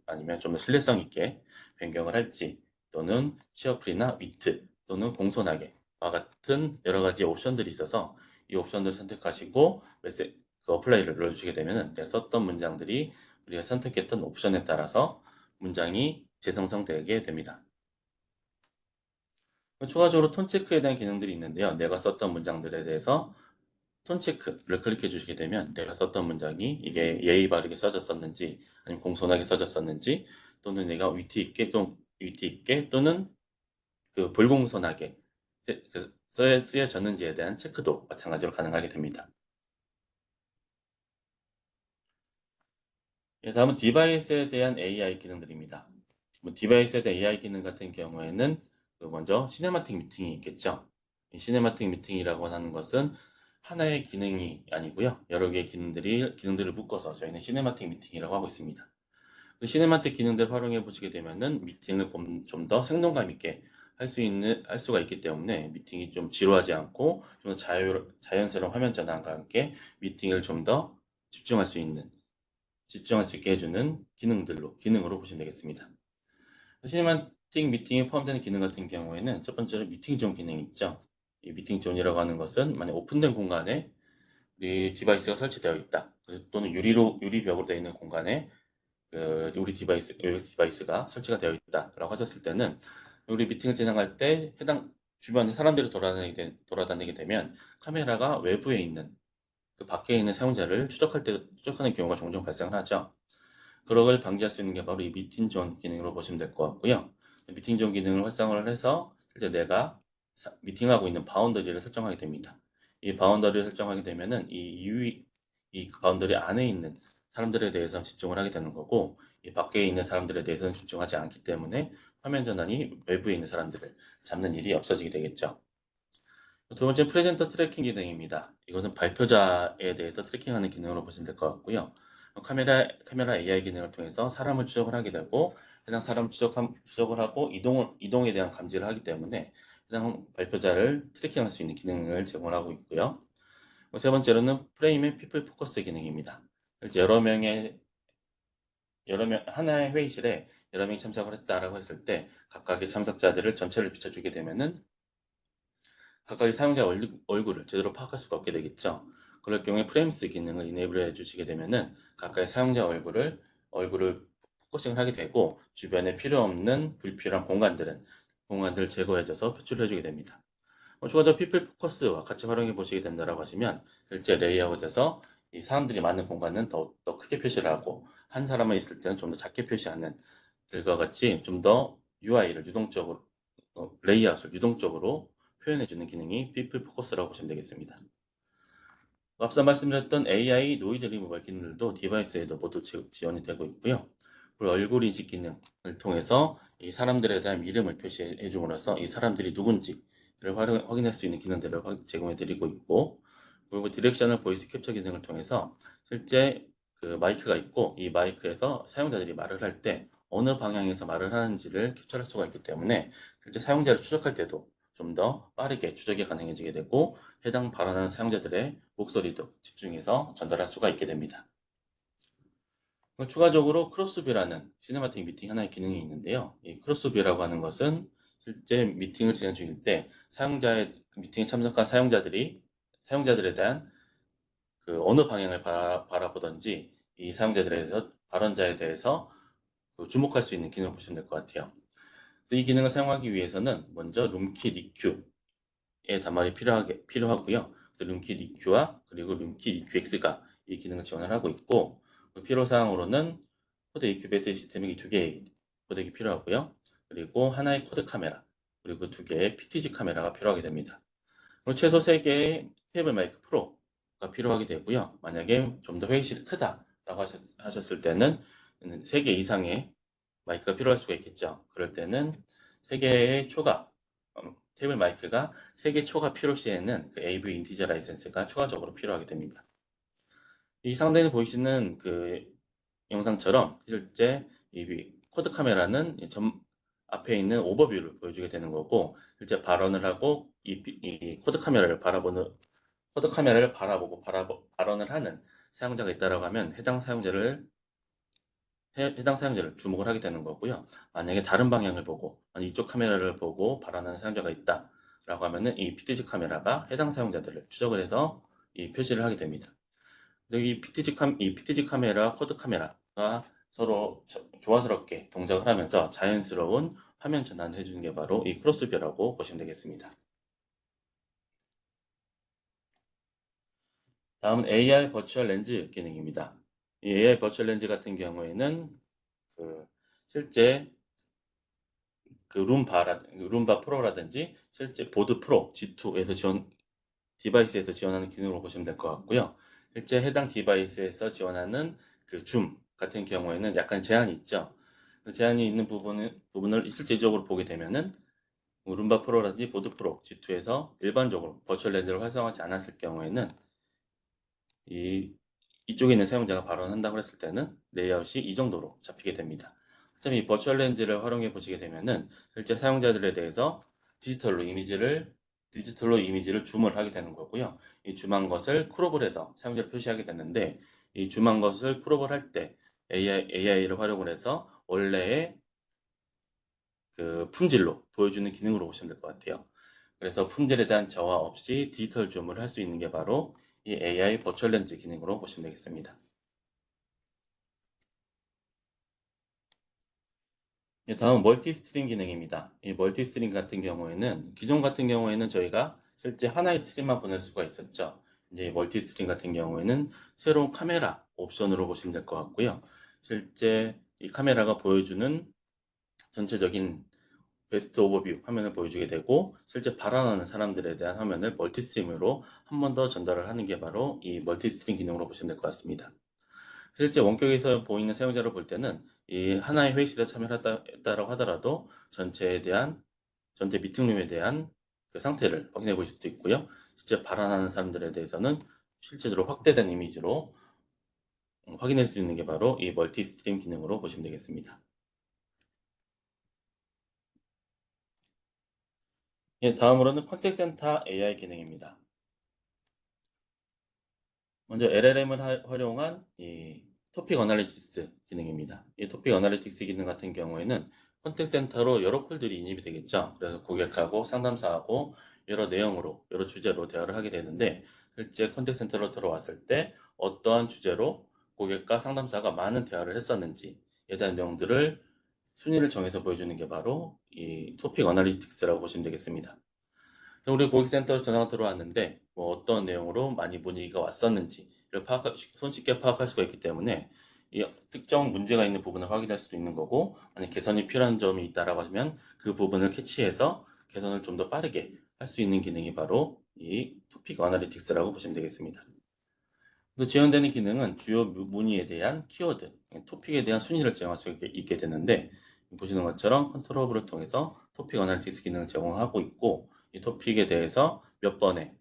아니면 좀 더 신뢰성 있게 변경을 할지, 또는 치어풀이나 위트, 또는 공손하게와 같은 여러 가지 옵션들이 있어서 이 옵션들을 선택하시고 그 어플라이를 눌러주시게 되면 내가 썼던 문장들이 우리가 선택했던 옵션에 따라서 문장이 재생성되게 됩니다. 추가적으로 톤 체크에 대한 기능들이 있는데요. 내가 썼던 문장들에 대해서 톤 체크를 클릭해 주시게 되면 내가 썼던 문장이 이게 예의 바르게 써졌었는지, 아니면 공손하게 써졌었는지, 또는 내가 위트 있게 또는 그 불공손하게 쓰여졌는지에 대한 체크도 마찬가지로 가능하게 됩니다. 다음은 디바이스에 대한 AI 기능들입니다. 디바이스에 대한 AI 기능 같은 경우에는 먼저 시네마틱 미팅이 있겠죠. 이 시네마틱 미팅이라고 하는 것은 하나의 기능이 아니고요. 여러 개의 기능들을 묶어서 저희는 시네마틱 미팅이라고 하고 있습니다. 그 시네마틱 기능들을 활용해 보시게 되면은 미팅을 좀 더 생동감 있게 할 수가 있기 때문에 미팅이 좀 지루하지 않고 좀 더 자연스러운 화면 전환과 함께 미팅을 좀 더 집중할 수 있게 해주는 기능으로 보시면 되겠습니다. 스틱 미팅에 포함되는 기능 같은 경우에는 첫 번째로 미팅 존 기능이 있죠. 이 미팅 존이라고 하는 것은 만약 오픈된 공간에 우리 디바이스가 설치되어 있다. 또는 유리벽으로 되어 있는 공간에 우리 디바이스가 설치가 되어 있다라고 하셨을 때는 우리 미팅을 진행할 때 해당 주변에 사람들이 돌아다니게 되면 카메라가 외부에 있는 그 밖에 있는 사용자를 추적하는 경우가 종종 발생을 하죠. 그런 걸 방지할 수 있는 게 바로 이 미팅 존 기능으로 보시면 될 것 같고요. 미팅 존 기능을 활성화를 해서 실제 내가 미팅하고 있는 바운더리를 설정하게 됩니다. 이 바운더리를 설정하게 되면은 이 바운더리 안에 있는 사람들에 대해서 집중을 하게 되는 거고, 이 밖에 있는 사람들에 대해서는 집중하지 않기 때문에 화면 전환이 외부에 있는 사람들을 잡는 일이 없어지게 되겠죠. 두 번째 프레젠터 트래킹 기능입니다. 이것은 발표자에 대해서 트래킹하는 기능으로 보시면 될 것 같고요. 카메라 AI 기능을 통해서 사람을 추적을 하게 되고, 해당 사람 추적을 하고 이동에 대한 감지를 하기 때문에 해당 발표자를 트래킹할 수 있는 기능을 제공하고 있고요. 세 번째로는 프레임의 피플 포커스 기능입니다. 하나의 회의실에 여러 명이 참석을 했다라고 했을 때 각각의 참석자들을 전체를 비춰주게 되면은 각각의 사용자 얼굴을 제대로 파악할 수가 없게 되겠죠. 그럴 경우에 프레임스 기능을 이네이블 해주시게 되면은 각각의 사용자 얼굴을 포커싱을 하게 되고 주변에 필요 없는 불필요한 공간들을 제거해줘서 표출해주게 됩니다. 추가적으로 피플 포커스와 같이 활용해 보시게 된다고 하시면 실제 레이아웃에서 이 사람들이 많은 공간은 더 크게 표시를 하고 한 사람만 있을 때는 좀 더 작게 표시하는 들과 같이 좀 더 UI를 레이아웃을 유동적으로 표현해주는 기능이 피플 포커스라고 보시면 되겠습니다. 앞서 말씀드렸던 AI 노이즈 리무벌 기능들도 디바이스에도 모두 지원이 되고 있고요. 그리고 얼굴 인식 기능을 통해서 이 사람들에 대한 이름을 표시해 줌으로써 이 사람들이 누군지를 확인할 수 있는 기능들을 제공해 드리고 있고, 그리고 디렉셔널 보이스 캡처 기능을 통해서 실제 그 마이크가 있고 이 마이크에서 사용자들이 말을 할 때 어느 방향에서 말을 하는지를 캡처할 수가 있기 때문에 실제 사용자를 추적할 때도 좀 더 빠르게 추적이 가능해지게 되고 해당 발언하는 사용자들의 목소리도 집중해서 전달할 수가 있게 됩니다. 추가적으로 크로스뷰라는 시네마틱 미팅 하나의 기능이 있는데요. 이 크로스뷰라고 하는 것은 실제 미팅을 진행 중일 때 미팅에 참석한 사용자들에 대한 그 어느 방향을 바라보던지 이 발언자에 대해서 주목할 수 있는 기능을 보시면 될 것 같아요. 이 기능을 사용하기 위해서는 먼저 룸키 리큐의 단말이 필요하고요. 룸키 리큐와 그리고 룸키 리큐X가 이 기능을 지원을 하고 있고, 필요사항으로는 코드 EQ 베이스 시스템이 2개의 코덱이 필요하고요. 그리고 하나의 코드 카메라, 그리고 2개의 PTG 카메라가 필요하게 됩니다. 그리고 최소 3개의 테이블 마이크 프로가 필요하게 되고요. 만약에 좀 더 회의실이 크다라고 하셨을 때는 3개 이상의 마이크가 필요할 수가 있겠죠. 그럴 때는 3개의 테이블 마이크가 3개 초가 필요 시에는 그 AV 인티저 라이센스가 추가적으로 필요하게 됩니다. 이 상단에 보이시는 그 영상처럼 실제 이 코드 카메라는 앞에 있는 오버뷰를 보여주게 되는 거고, 실제 발언을 하고 이 코드 카메라를 바라보고 발언을 하는 사용자가 있다라고 하면 해당 사용자를 주목을 하게 되는 거고요. 만약에 다른 방향을 보고 이쪽 카메라를 보고 발언하는 사용자가 있다라고 하면은 이 PTZ 카메라가 해당 사용자들을 추적을 해서 이 표시를 하게 됩니다. 이 PTZ 카메라, 코드 카메라가 서로 조화스럽게 동작을 하면서 자연스러운 화면 전환을 해주는 게 바로 이 크로스뷰라고 보시면 되겠습니다. 다음은 AI 버추얼 렌즈 기능입니다. 이 AI 버추얼 렌즈 같은 경우에는 실제 룸바 프로라든지 실제 보드 프로 G2에서 디바이스에서 지원하는 기능으로 보시면 될 것 같고요. 실제 해당 디바이스에서 지원하는 그 줌 같은 경우에는 약간 제한이 있죠. 그 제한이 있는 부분을 실제적으로 보게 되면은 룸바 프로라든지 보드 프로 G2에서 일반적으로 버추얼 렌즈를 활성화하지 않았을 경우에는 이쪽에 있는 사용자가 발언한다고 했을 때는 레이아웃이 이 정도로 잡히게 됩니다. 어차피 이 버추얼 렌즈를 활용해 보시게 되면은 실제 사용자들에 대해서 디지털로 이미지를 줌을 하게 되는 거고요. 이 줌한 것을 크롭을 해서 사용자를 표시하게 되는데, 이 줌한 것을 크롭을 할 때 AI를 활용을 해서 원래의 그 품질로 보여주는 기능으로 보시면 될 것 같아요. 그래서 품질에 대한 저하 없이 디지털 줌을 할 수 있는 게 바로 이 AI 버추얼 렌즈 기능으로 보시면 되겠습니다. 다음 멀티 스트림 기능입니다. 이 멀티 스트림 같은 경우에는 기존 같은 경우에는 저희가 실제 하나의 스트림만 보낼 수가 있었죠. 이제 멀티 스트림 같은 경우에는 새로운 카메라 옵션으로 보시면 될 것 같고요. 실제 이 카메라가 보여주는 전체적인 베스트 오버뷰 화면을 보여주게 되고 실제 발언하는 사람들에 대한 화면을 멀티 스트림으로 한 번 더 전달을 하는 게 바로 이 멀티 스트림 기능으로 보시면 될 것 같습니다. 실제 원격에서 보이는 사용자를 볼 때는 이 하나의 회의실에 참여했다라고 하더라도 전체 미팅룸에 대한 그 상태를 확인해 볼 수도 있고요. 실제 발언하는 사람들에 대해서는 실제로 확대된 이미지로 확인할 수 있는 게 바로 이 멀티 스트림 기능으로 보시면 되겠습니다. 다음으로는 컨택 센터 AI 기능입니다. 먼저 LLM을 활용한 이 토픽 어널리시스 기능입니다. 이 토픽 어널리틱스 기능 같은 경우에는 컨택 센터로 여러 콜들이 인입이 되겠죠. 그래서 고객하고 상담사하고 여러 내용으로, 여러 주제로 대화를 하게 되는데 실제 컨택 센터로 들어왔을 때 어떠한 주제로 고객과 상담사가 많은 대화를 했었는지에 대한 내용들을 순위를 정해서 보여주는 게 바로 이 토픽 어널리틱스라고 보시면 되겠습니다. 우리 고객센터 전화가 들어왔는데 뭐 어떤 내용으로 많이 문의가 왔었는지를 손쉽게 파악할 수가 있기 때문에 이 특정 문제가 있는 부분을 확인할 수도 있는 거고 만약 개선이 필요한 점이 있다라고 하면 그 부분을 캐치해서 개선을 좀 더 빠르게 할 수 있는 기능이 바로 이 토픽 어널리틱스라고 보시면 되겠습니다. 그 지원되는 기능은 주요 문의에 대한 키워드, 토픽에 대한 순위를 제공할 수 있게 되는데 보시는 것처럼 컨트롤업을 통해서 토픽 어널리틱스 기능을 제공하고 있고 이 토픽에 대해서 몇 번의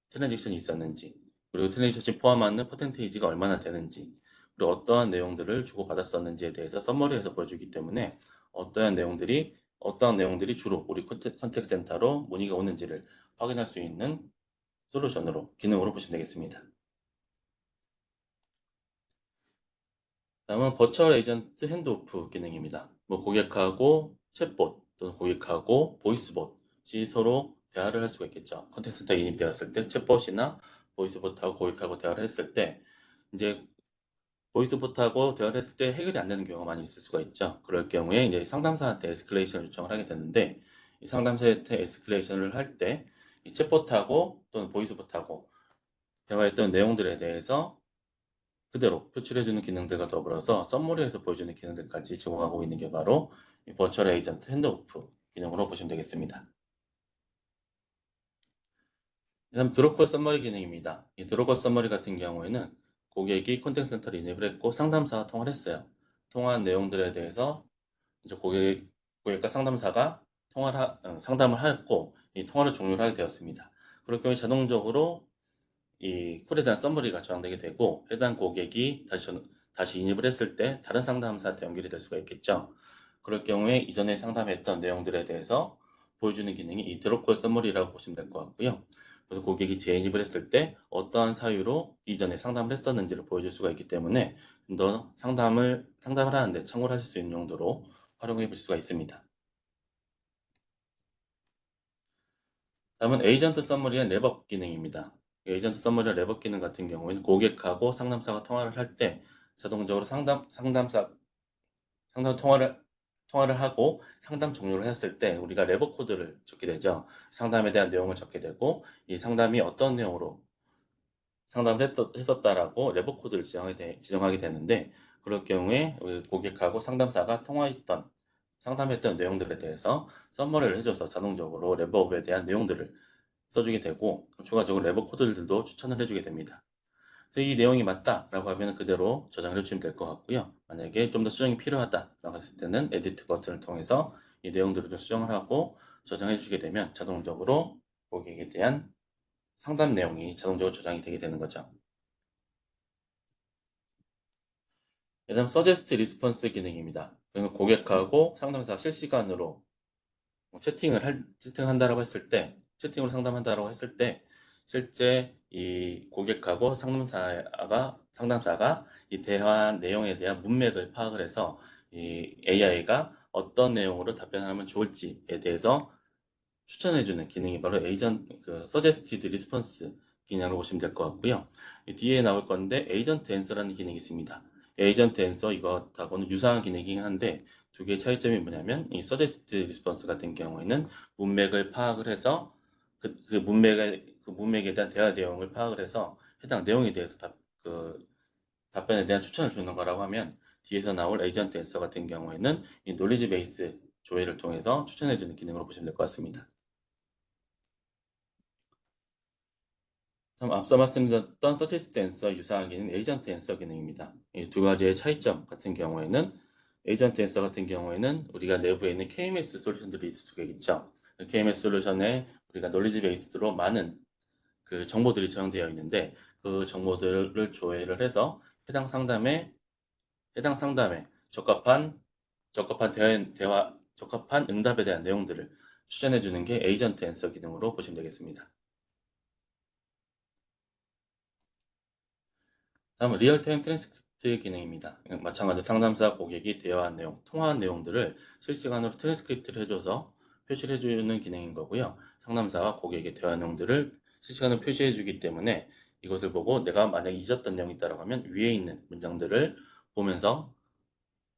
트랜지션이 있었는지 그리고 트랜지션이 포함하는 퍼센테이지가 얼마나 되는지 그리고 어떠한 내용들을 주고받았었는지에 대해서 썸머리해서 보여주기 때문에 어떠한 내용들이 주로 우리 컨택 센터로 문의가 오는지를 확인할 수 있는 기능으로 보시면 되겠습니다. 다음은 버추얼 에이전트 핸드오프 기능입니다. 뭐 고객하고 챗봇 또는 고객하고 보이스봇이 서로 대화를 할 수가 있겠죠. 컨택센터 인입되었을 때 챗봇이나 보이스봇하고 고객하고 대화를 했을 때 이제 보이스봇하고 대화를 했을 때 해결이 안 되는 경우가 많이 있을 수가 있죠. 그럴 경우에 이제 상담사한테 에스컬레이션 요청을 하게 되는데 이 상담사한테 에스컬레이션을 할 때 이 챗봇하고 또는 보이스봇하고 대화했던 내용들에 대해서 그대로 표출해주는 기능들과 더불어서 썸머리에서 보여주는 기능들까지 제공하고 있는 게 바로 이 버추얼 에이전트 핸드오프 기능으로 보시면 되겠습니다. 다음 드롭컷 썸머리 기능입니다. 이 드롭컷 썸머리 같은 경우에는 고객이 컨택트 센터를 인입을 했고 상담사와 통화를 했어요. 통화한 내용들에 대해서 이제 고객과 상담사가 상담을 하였고 이 통화를 종료를 하게 되었습니다. 그럴 경우에 자동적으로 이 콜에 대한 서머리가 저장되게 되고 해당 고객이 다시 인입을 했을 때 다른 상담사한테 연결이 될 수가 있겠죠. 그럴 경우에 이전에 상담했던 내용들에 대해서 보여주는 기능이 이 드롭콜 서머리라고 보시면 될 것 같고요. 그래서 고객이 재인입을 했을 때 어떠한 사유로 이전에 상담을 했었는지를 보여줄 수가 있기 때문에 좀 더 상담을 하는데 참고를 하실 수 있는 용도로 활용해 볼 수가 있습니다. 다음은 에이전트 서머리의 랩업 기능입니다. 에이전트 서머리의 랩업 기능 같은 경우에는 고객하고 상담사가 통화를 할 때 자동적으로 상담 통화를 하고 상담 종료를 했을 때 우리가 랩업 코드를 적게 되죠. 상담에 대한 내용을 적게 되고 이 상담이 어떤 내용으로 상담을 했었다라고 랩업 코드를 지정하게 되는데 그럴 경우에 우리 고객하고 상담사가 상담했던 내용들에 대해서 서머리를 해줘서 자동적으로 랩업에 대한 내용들을 써주게 되고 추가적으로 랩업 코드들도 추천을 해주게 됩니다. 그래서 이 내용이 맞다라고 하면 그대로 저장을 해주시면 될 것 같고요. 만약에 좀 더 수정이 필요하다라고 했을 때는 에디트 버튼을 통해서 이 내용들을 좀 수정을 하고 저장해 주시게 되면 자동적으로 고객에 대한 상담 내용이 자동적으로 저장이 되게 되는 거죠. 다음 서제스트 리스폰스 기능입니다. 고객하고 상담사가 실시간으로 채팅한다라고 했을 때, 채팅으로 상담한다라고 했을 때, 실제 이 고객하고 상담사가 이 대화 내용에 대한 문맥을 파악을 해서 이 AI가 어떤 내용으로 답변하면 좋을지에 대해서 추천해주는 기능이 바로 Suggested Response 기능으로 보시면 될 것 같고요. 이 뒤에 나올 건데 Agent Answer라는 기능이 있습니다. Agent Answer 이것하고는 유사한 기능이긴 한데 두 개의 차이점이 뭐냐면 이 Suggested Response 같은 경우에는 문맥을 파악을 해서 그 문맥에 대한 대화 내용을 파악을 해서 해당 내용에 대해서 답변에 대한 추천을 주는 거라고 하면 뒤에서 나올 에이전트 앤서 같은 경우에는 이 놀리지 베이스 조회를 통해서 추천해주는 기능으로 보시면 될 것 같습니다. 다음 앞서 말씀드렸던 서티스트 앤서 유사한 기능 에이전트 앤서 기능입니다. 이 두 가지의 차이점 같은 경우에는 에이전트 앤서 같은 경우에는 우리가 내부에 있는 KMS 솔루션들이 있을 수가 있죠. KMS 솔루션에 우리가 놀리지 베이스로 많은 그 정보들이 저장되어 있는데 그 정보들을 조회를 해서 해당 상담에 적합한 응답에 대한 내용들을 추천해 주는 게 에이전트 앤서 기능으로 보시면 되겠습니다. 다음은 리얼타임 트랜스크립트 기능입니다. 마찬가지로 상담사 고객이 대화한 내용, 통화한 내용들을 실시간으로 트랜스크립트를 해줘서 표시를 해주는 기능인 거고요. 상담사와 고객의 대화 내용들을 실시간으로 표시해 주기 때문에 이것을 보고 내가 만약 잊었던 내용이 있다고 하면 위에 있는 문장들을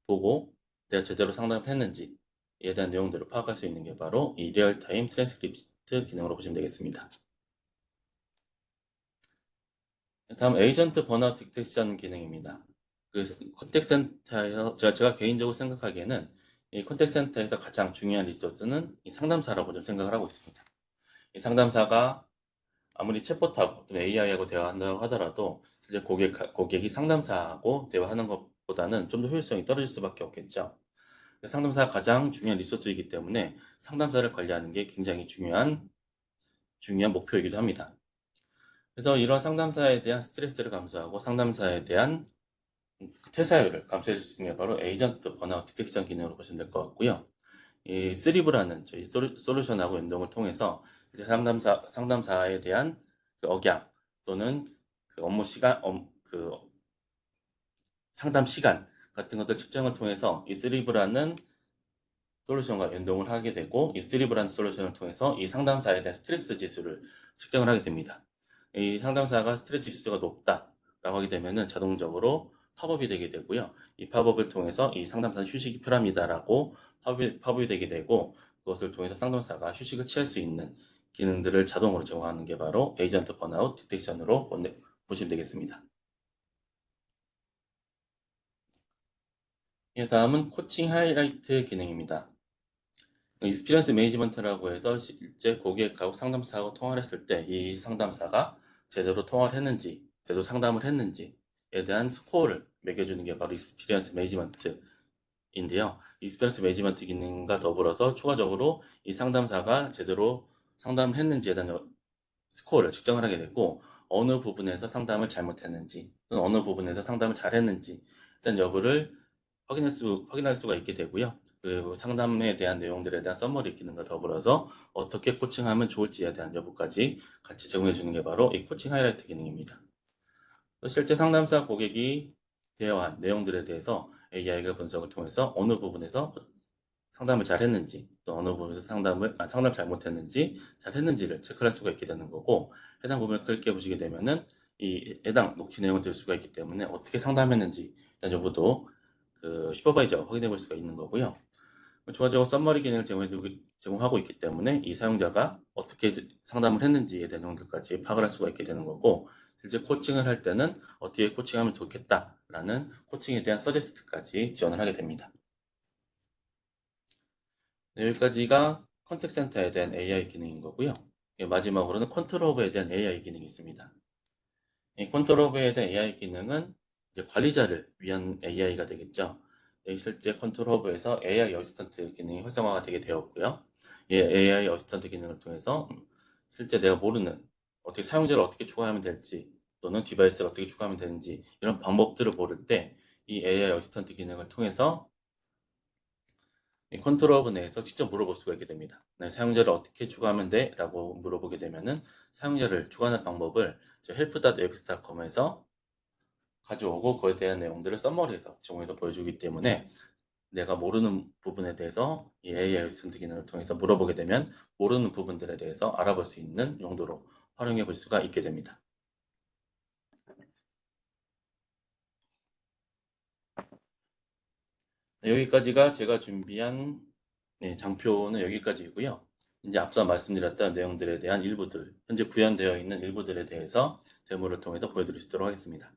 보고 내가 제대로 상담을 했는지에 대한 내용들을 파악할 수 있는 게 바로 이 리얼타임 트랜스크립트 기능으로 보시면 되겠습니다. 다음 에이전트 번아웃 디텍션 기능입니다. 그래서 컨택트 센터에서 제가 개인적으로 생각하기에는 이 컨택트 센터에서 가장 중요한 리소스는 이 상담사라고 좀 생각을 하고 있습니다. 이 상담사가 아무리 챗봇하고 또는 AI하고 대화한다고 하더라도 실제 고객이 상담사하고 대화하는 것보다는 좀 더 효율성이 떨어질 수밖에 없겠죠. 상담사가 가장 중요한 리소스이기 때문에 상담사를 관리하는 게 굉장히 중요한 목표이기도 합니다. 그래서 이런 상담사에 대한 스트레스를 감소하고 상담사에 대한 퇴사율을 감소해 줄 수 있는 게 바로 에이전트 번아웃 디텍션 기능으로 보시면 될 것 같고요. 이 쓰리브라는 저희 솔루션하고 연동을 통해서 이제 상담사에 대한 그 억양 또는 그 업무 시간, 그 상담 시간 같은 것들 측정을 통해서 이 쓰리브라는 솔루션과 연동을 하게 되고 이 쓰리브라는 솔루션을 통해서 이 상담사에 대한 스트레스 지수를 측정을 하게 됩니다. 이 상담사가 스트레스 지수가 높다라고 하게 되면은 자동적으로 팝업이 되게 되고요. 이 팝업을 통해서 이 상담사는 휴식이 필요합니다라고 팝업이 되게 되고 그것을 통해서 상담사가 휴식을 취할 수 있는 기능들을 자동으로 제공하는 게 바로 에이전트 번아웃 디텍션으로 보시면 되겠습니다. 다음은 코칭 하이라이트 기능입니다. 익스피리언스 매니지먼트라고 해서 실제 고객하고 상담사하고 통화를 했을 때 이 상담사가 제대로 통화를 했는지, 제대로 상담을 했는지에 대한 스코어를 매겨주는 게 바로 익스피리언스 매니지먼트인데요. 익스피리언스 매니지먼트 기능과 더불어서 추가적으로 이 상담사가 제대로 상담을 했는지에 대한 스코어를 측정을 하게 되고 어느 부분에서 상담을 잘못했는지 또는 어느 부분에서 상담을 잘했는지 일단 여부를 확인할 수가 있게 되고요. 그리고 상담에 대한 내용들에 대한 서머리 기능과 더불어서 어떻게 코칭하면 좋을지에 대한 여부까지 같이 제공해 주는 게 바로 이 코칭 하이라이트 기능입니다. 실제 상담사 고객이 대화한 내용들에 대해서 AI가 분석을 통해서 어느 부분에서 상담을 잘했는지 또 어느 부분에서 상담 잘못했는지 잘했는지를 체크할 수가 있게 되는 거고 해당 부분을 클릭해 보시게 되면은 이 해당 녹취 내용을 들 수가 있기 때문에 어떻게 상담했는지 일단 여부도 그 슈퍼바이저가 확인해 볼 수가 있는 거고요. 추가적으로 썸머리 기능을 제공하고 있기 때문에 이 사용자가 어떻게 상담을 했는지에 대한 내용들까지 파악을 할 수가 있게 되는 거고 실제 코칭을 할 때는 어떻게 코칭하면 좋겠다라는 코칭에 대한 서제스트까지 지원을 하게 됩니다. 네, 여기까지가 컨택트 센터에 대한 AI 기능인 거고요. 마지막으로는 컨트롤러브에 대한 AI 기능이 있습니다. 이 컨트롤러브에 대한 AI 기능은 이제 관리자를 위한 AI가 되겠죠. 실제 컨트롤러브에서 AI 어시스턴트 기능이 활성화가 되게 되었고요. 이 AI 어시스턴트 기능을 통해서 실제 내가 모르는 어떻게 사용자를 어떻게 추가하면 될지 또는 디바이스를 어떻게 추가하면 되는지 이런 방법들을 모를 때 이 AI 어시스턴트 기능을 통해서 이 컨트롤러브 내에서 직접 물어볼 수가 있게 됩니다. 사용자를 어떻게 추가하면 돼? 라고 물어보게 되면은 사용자를 추가하는 방법을 help.webx.com에서 가져오고 그에 대한 내용들을 썸머리해서 제공해서 보여주기 때문에 내가 모르는 부분에 대해서 이 AI 어시스턴트 기능을 통해서 물어보게 되면 모르는 부분들에 대해서 알아볼 수 있는 용도로 활용해 볼 수가 있게 됩니다. 여기까지가 제가 준비한 장표는 여기까지이고요. 이제 앞서 말씀드렸던 내용들에 대한 일부들, 현재 구현되어 있는 일부들에 대해서 데모를 통해서 보여드릴 수 있도록 하겠습니다.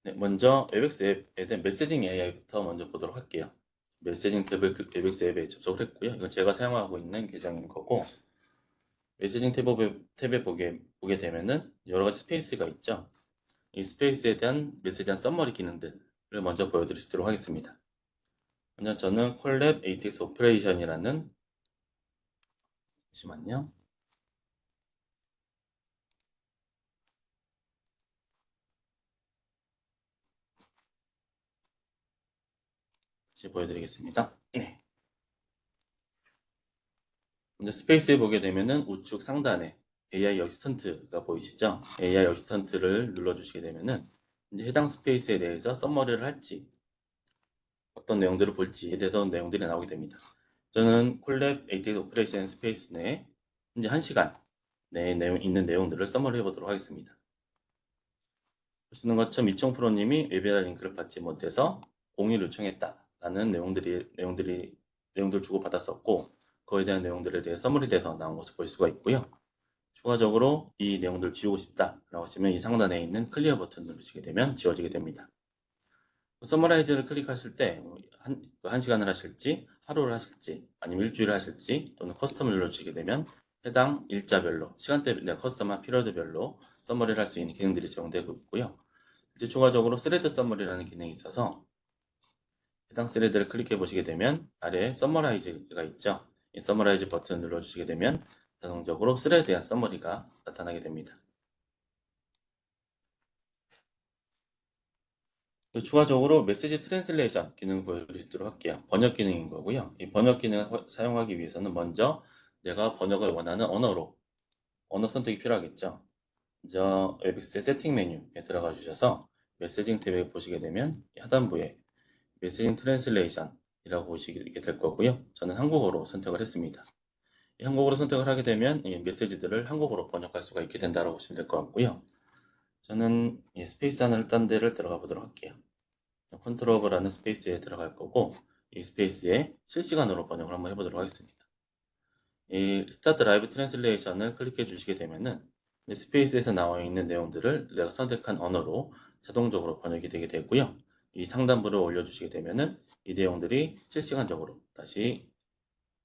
네, 먼저 웨백스 앱에 대한 메시징 AI부터 먼저 보도록 할게요. 메시징 탭을 웨백스 앱에 접속을 했고요. 이건 제가 사용하고 있는 계정인 거고, 메시징 탭에 보게 되면은 여러 가지 스페이스가 있죠. 이 스페이스에 대한 메시지한 썸머리 기능들을 먼저 보여드릴 수 있도록 하겠습니다. 먼저 저는 콜랩 ATX 오퍼레이션이라는, 잠시만요. 다시 보여드리겠습니다. 네. 먼저 스페이스에 보게 되면은 우측 상단에 AI 어시스턴트가 보이시죠? AI 어시스턴트를 눌러주시게 되면은 이제 해당 스페이스에 대해서 썸머리를 할지 어떤 내용들을 볼지에 대해서 내용들이 나오게 됩니다. 저는 콜랩 ATX 오퍼레이션 스페이스 내에 현재 1시간 내에 있는 내용들을 서머리 해보도록 하겠습니다. 보시는 것처럼 이청 프로님이 웨비나 링크를 받지 못해서 공유를 요청했다라는 내용들 주고받았었고, 그에 대한 내용들에 대해 서머리돼서 나온 것을 볼 수가 있고요. 추가적으로 이 내용들을 지우고 싶다라고 하시면 이 상단에 있는 클리어 버튼 누르시게 되면 지워지게 됩니다. 서머라이즈를 클릭하실 때 한 시간을 하실지, 하루를 하실지, 아니면 일주일을 하실지, 또는 커스텀을 눌러주시게 되면 해당 일자별로, 시간대, 커스텀한 피리어드별로 서머리를 할 수 있는 기능들이 제공되고 있고요. 이제 추가적으로 스레드 서머리라는 기능이 있어서 해당 스레드를 클릭해 보시게 되면 아래에 서머라이즈가 있죠. 이 서머라이즈 버튼을 눌러주시게 되면 자동적으로 스레드에 대한 서머리가 나타나게 됩니다. 추가적으로 메시지 트랜슬레이션 기능을 보여드리도록 할게요. 번역 기능인 거고요. 이 번역 기능을 사용하기 위해서는 먼저 내가 번역을 원하는 언어 선택이 필요하겠죠. 먼저 웨빅스의 세팅 메뉴에 들어가 주셔서 메시징 탭에 보시게 되면 하단부에 메시징 트랜슬레이션이라고 보시게 될 거고요. 저는 한국어로 선택을 했습니다. 한국어로 선택을 하게 되면 이 메시지들을 한국어로 번역할 수가 있게 된다고 보시면 될 것 같고요. 저는 스페이스 하나를 딴 데를 들어가 보도록 할게요. 컨트롤러라는 스페이스에 들어갈 거고, 이 스페이스에 실시간으로 번역을 한번 해보도록 하겠습니다. 이 스타트 라이브 트랜슬레이션을 클릭해 주시게 되면은 스페이스에서 나와 있는 내용들을 내가 선택한 언어로 자동적으로 번역이 되게 되고요. 이 상단부를 올려주시게 되면은 이 내용들이 실시간적으로 다시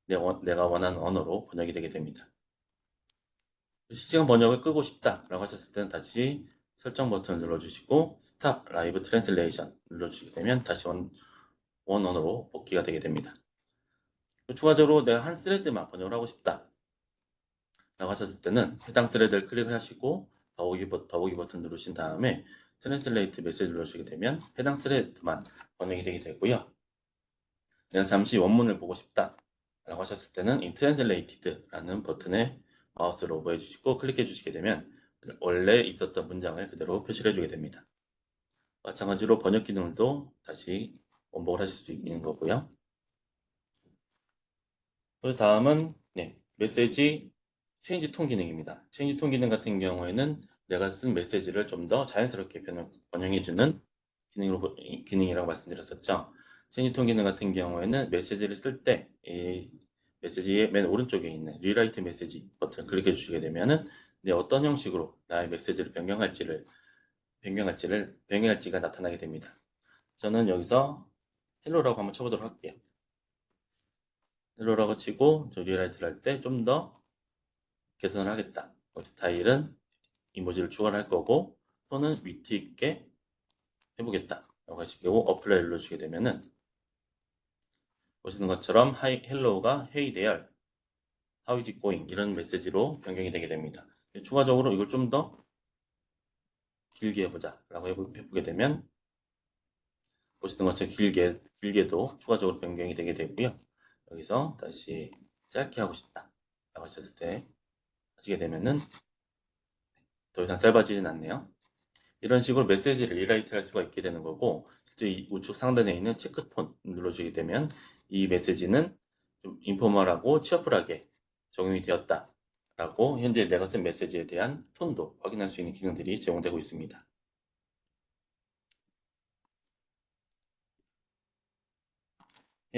내가 원하는 언어로 번역이 되게 됩니다. 실시간 번역을 끄고 싶다라고 하셨을 때는 다시 설정 버튼을 눌러주시고 스탑 라이브 트랜슬레이션 눌러주시게 되면 다시 원 언어로 복귀가 되게 됩니다. 추가적으로 내가 한 스레드만 번역을 하고 싶다 라고 하셨을 때는 해당 스레드를 클릭하시고 더보기 버튼 누르신 다음에 트랜슬레이트 메시지 눌러주시게 되면 해당 스레드만 번역이 되게 되고요. 내가 잠시 원문을 보고 싶다 라고 하셨을 때는 이 트랜슬레이티드라는 버튼에 마우스를 오버해 주시고 클릭해 주시게 되면 원래 있었던 문장을 그대로 표시를 해주게 됩니다. 마찬가지로 번역 기능도 다시 원복을 하실 수 있는 거고요. 그 다음은 메시지 체인지 톤 기능입니다. 체인지 톤 기능 같은 경우에는 내가 쓴 메시지를 좀 더 자연스럽게 번역해주는 기능이라고 말씀드렸었죠. 체인지 톤 기능 같은 경우에는 메시지를 쓸 때 이 메시지의 맨 오른쪽에 있는 리라이트 메시지 버튼을 클릭해 주시게 되면은 어떤 형식으로 나의 메시지를 변경할지가 나타나게 됩니다. 저는 여기서 헬로라고 한번 쳐보도록 할게요. 헬로라고 치고 리라이트를 할 때 좀 더 개선을 하겠다. 스타일은 이모지를 추가를 할 거고 또는 위트 있게 해보겠다 라고 하시고 어플라이 눌러주게 되면은 보시는 것처럼 헬로우가 Hey there, how is it going? 이런 메시지로 변경이 되게 됩니다. 추가적으로 이걸 좀 더 길게 해보자 라고 해보게 되면 보시는 것처럼 길게도 추가적으로 변경이 되게 되고요. 여기서 다시 짧게 하고 싶다 라고 하셨을 때 하시게 되면은 더 이상 짧아지진 않네요. 이런 식으로 메시지를 리라이트 할 수가 있게 되는 거고, 실제 이 우측 상단에 있는 체크톤 눌러주게 되면 이 메시지는 좀 인포멀하고 치어풀하게 적용이 되었다 라고 현재 내가 쓴 메시지에 대한 톤도 확인할 수 있는 기능들이 제공되고 있습니다.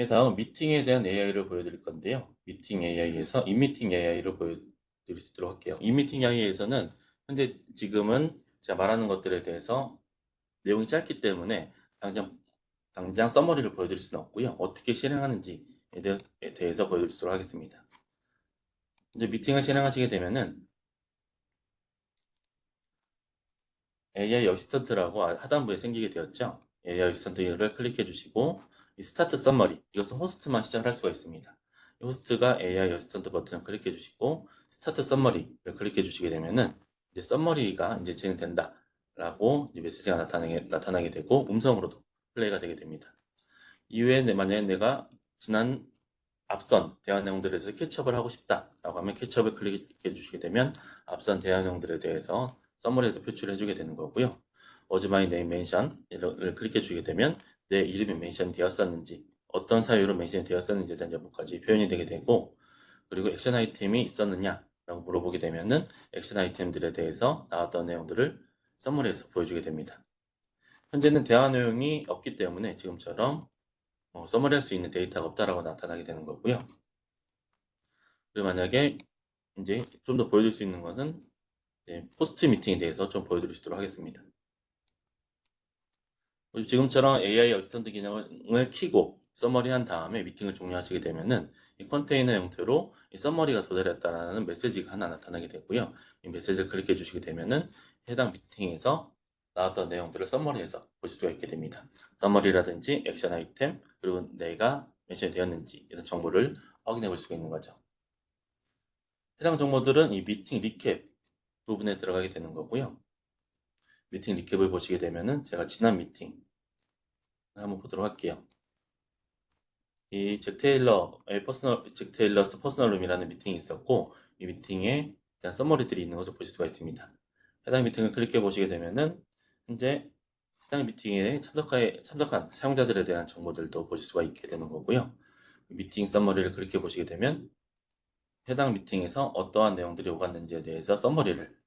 다음 미팅에 대한 AI를 보여드릴 건데요. 미팅 AI에서 인미팅 AI를 보여드릴 수 있도록 할게요. 인미팅 AI에서는 현재 지금은 제가 말하는 것들에 대해서 내용이 짧기 때문에 당장 서머리를 보여드릴 수는 없고요. 어떻게 실행하는지에 대해서 보여드릴 수 있도록 하겠습니다. 이제 미팅을 실행하시게 되면은 AI 어시스턴트라고 하단부에 생기게 되었죠. AI 어시스턴트를 클릭해 주시고 이 스타트 서머리, 이것은 호스트만 시작할 수가 있습니다. 이 호스트가 AI 어시스턴트 버튼을 클릭해 주시고 스타트 서머리를 클릭해 주시게 되면은 이제 서머리가 이제 진행된다 라고 메시지가 나타나게 되고 음성으로도 플레이가 되게 됩니다. 이후에 만약에 내가 앞선 대화 내용들에 대해서 캐치업을 하고 싶다라고 하면 캐치업을 클릭해 주시게 되면 앞선 대화 내용들에 대해서 서머리에서 표출해 주게 되는 거고요. Was my name mentioned를 클릭해 주게 되면 내 이름이 멘션 되었었는지, 어떤 사유로 멘션이 되었었는지에 대한 여부까지 표현이 되게 되고, 그리고 액션 아이템이 있었느냐라고 물어보게 되면은 액션 아이템들에 대해서 나왔던 내용들을 서머리에서 보여주게 됩니다. 현재는 대화 내용이 없기 때문에 지금처럼 서머리할 수 있는 데이터가 없다라고 나타나게 되는 거고요. 그리고 만약에 이제 좀 더 보여줄 수 있는 것은 포스트 미팅에 대해서 좀 보여드릴 수 있도록 하겠습니다. 지금처럼 AI 어시스턴트 기능을 켜고 서머리한 다음에 미팅을 종료하시게 되면은 이 컨테이너 형태로 이 서머리가 도달했다라는 메시지가 하나 나타나게 되고요. 이 메시지를 클릭해 주시게 되면은 해당 미팅에서 나왔던 내용들을 서머리해서 보실 수가 있게 됩니다. 서머리라든지 액션 아이템, 그리고 내가 멘션이 되었는지 이런 정보를 확인해 볼 수가 있는 거죠. 해당 정보들은 이 미팅 리캡 부분에 들어가게 되는 거고요. 미팅 리캡을 보시게 되면은 제가 지난 미팅 한번 보도록 할게요. 이 잭 테일러스 퍼스널 룸이라는 미팅이 있었고, 이 미팅에 대한 서머리들이 있는 것을 보실 수가 있습니다. 해당 미팅을 클릭해 보시게 되면은 현재 해당 미팅에 참석한 사용자들에 대한 정보들도 보실 수가 있게 되는 거고요. 미팅 서머리를 클릭해 보시게 되면 해당 미팅에서 어떠한 내용들이 오갔는지에 대해서 서머리를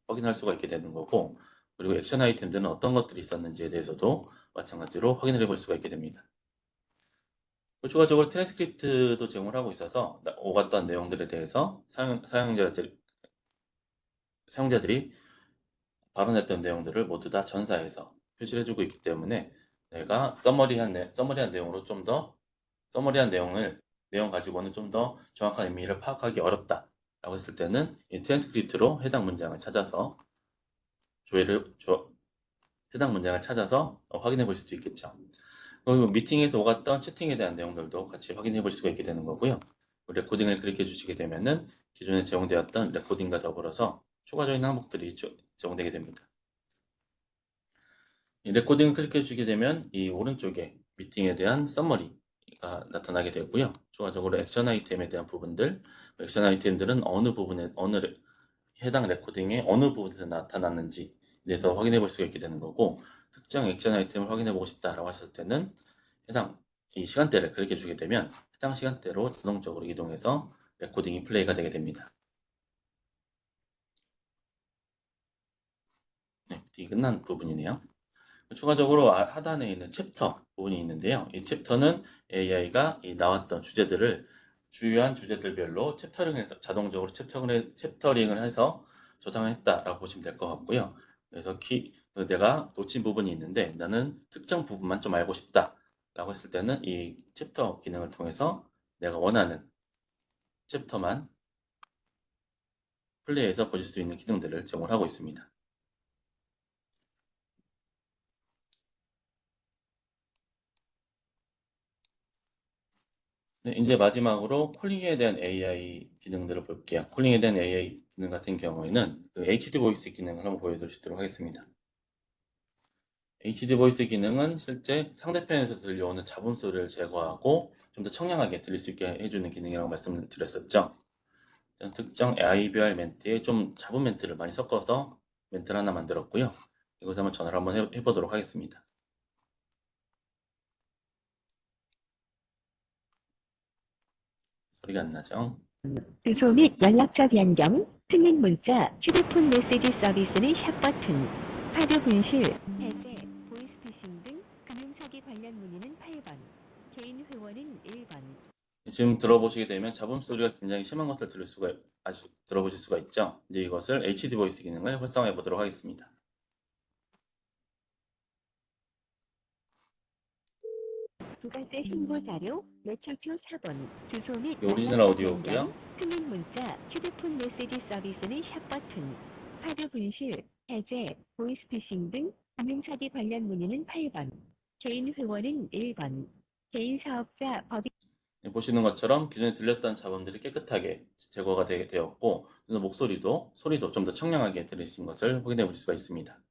확인할 수가 있게 되는 거고, 그리고 액션 아이템들은 어떤 것들이 있었는지에 대해서도 마찬가지로 확인을 해볼 수가 있게 됩니다. 추가적으로 트랜스크립트도 제공을 하고 있어서 오갔던 내용들에 대해서 사용자들이 발언했던 내용들을 모두 다 전사해서 표시해주고 있기 때문에 내가 서머리한 내용으로 서머리한 내용 가지고는 좀 더 정확한 의미를 파악하기 어렵다라고 했을 때는 이 트랜스크립트로 해당 문장을 찾아서 확인해 볼 수도 있겠죠. 그리고 미팅에서 오갔던 채팅에 대한 내용들도 같이 확인해 볼 수가 있게 되는 거고요. 레코딩을 클릭해 주시게 되면은 기존에 제공되었던 레코딩과 더불어서 추가적인 항목들이 제공되게 됩니다. 이 레코딩을 클릭해 주게 되면 이 오른쪽에 미팅에 대한 서머리가 나타나게 되고요. 추가적으로 액션 아이템에 대한 부분들, 액션 아이템들은 해당 레코딩의 어느 부분에서 나타났는지 대해서 확인해 볼 수가 있게 되는 거고, 특정 액션 아이템을 확인해 보고 싶다라고 하셨을 때는 해당 이 시간대를 클릭해 주게 되면 해당 시간대로 자동적으로 이동해서 레코딩이 플레이가 되게 됩니다. 네, 미팅이 끝난 부분이네요. 추가적으로 하단에 있는 챕터 부분이 있는데요. 이 챕터는 AI가 나왔던 주요한 주제들별로 자동적으로 챕터링을 해서 저장을 했다라고 보시면 될 것 같고요. 그래서 내가 놓친 부분이 있는데 나는 특정 부분만 좀 알고 싶다라고 했을 때는 이 챕터 기능을 통해서 내가 원하는 챕터만 플레이해서 보실 수 있는 기능들을 제공하고 있습니다. 네, 이제 마지막으로 콜링에 대한 AI 기능들을 볼게요. 콜링에 대한 AI 기능 같은 경우에는 그 HD 보이스 기능을 한번 보여드리도록 하겠습니다. HD 보이스 기능은 실제 상대편에서 들려오는 잡음 소리를 제거하고 좀 더 청량하게 들릴 수 있게 해주는 기능이라고 말씀을 드렸었죠. 특정 IBR 멘트에 좀 잡은 멘트를 많이 섞어서 멘트를 하나 만들었고요. 이것을 한번 전화를 한번 해보도록 하겠습니다. 소리가 안 나죠? 주소 및 연락처 변경, 틀린 문자, 휴대폰 메시지 서비스는 샵 버튼, 하드 분실, 해제, 보이스피싱 등 금융사기 관련 문의는 8번, 개인 회원은 1번. 지금 들어보시게 되면 잡음 소리가 굉장히 심한 것을 들어보실 수가 있죠. 이제 이것을 HD 보이스 기능을 활성화해 보도록 하겠습니다. 두 번째 신고 자료, 매철표 4번, 주소 및 이게 오리지널 연락처 오디오고요. 변경, 틀린 문자, 휴대폰 메시지 서비스는 샵 버튼, 하드 분실, 해제, 보이스피싱 등 금융사기 관련 문의는 8번, 개인 회원은 1번, 개인 사업자 법인 보시는 것처럼 기존에 들렸던 잡음들이 깨끗하게 제거가 되었고, 소리도 좀 더 청량하게 들으신 것을 확인해 보실 수가 있습니다.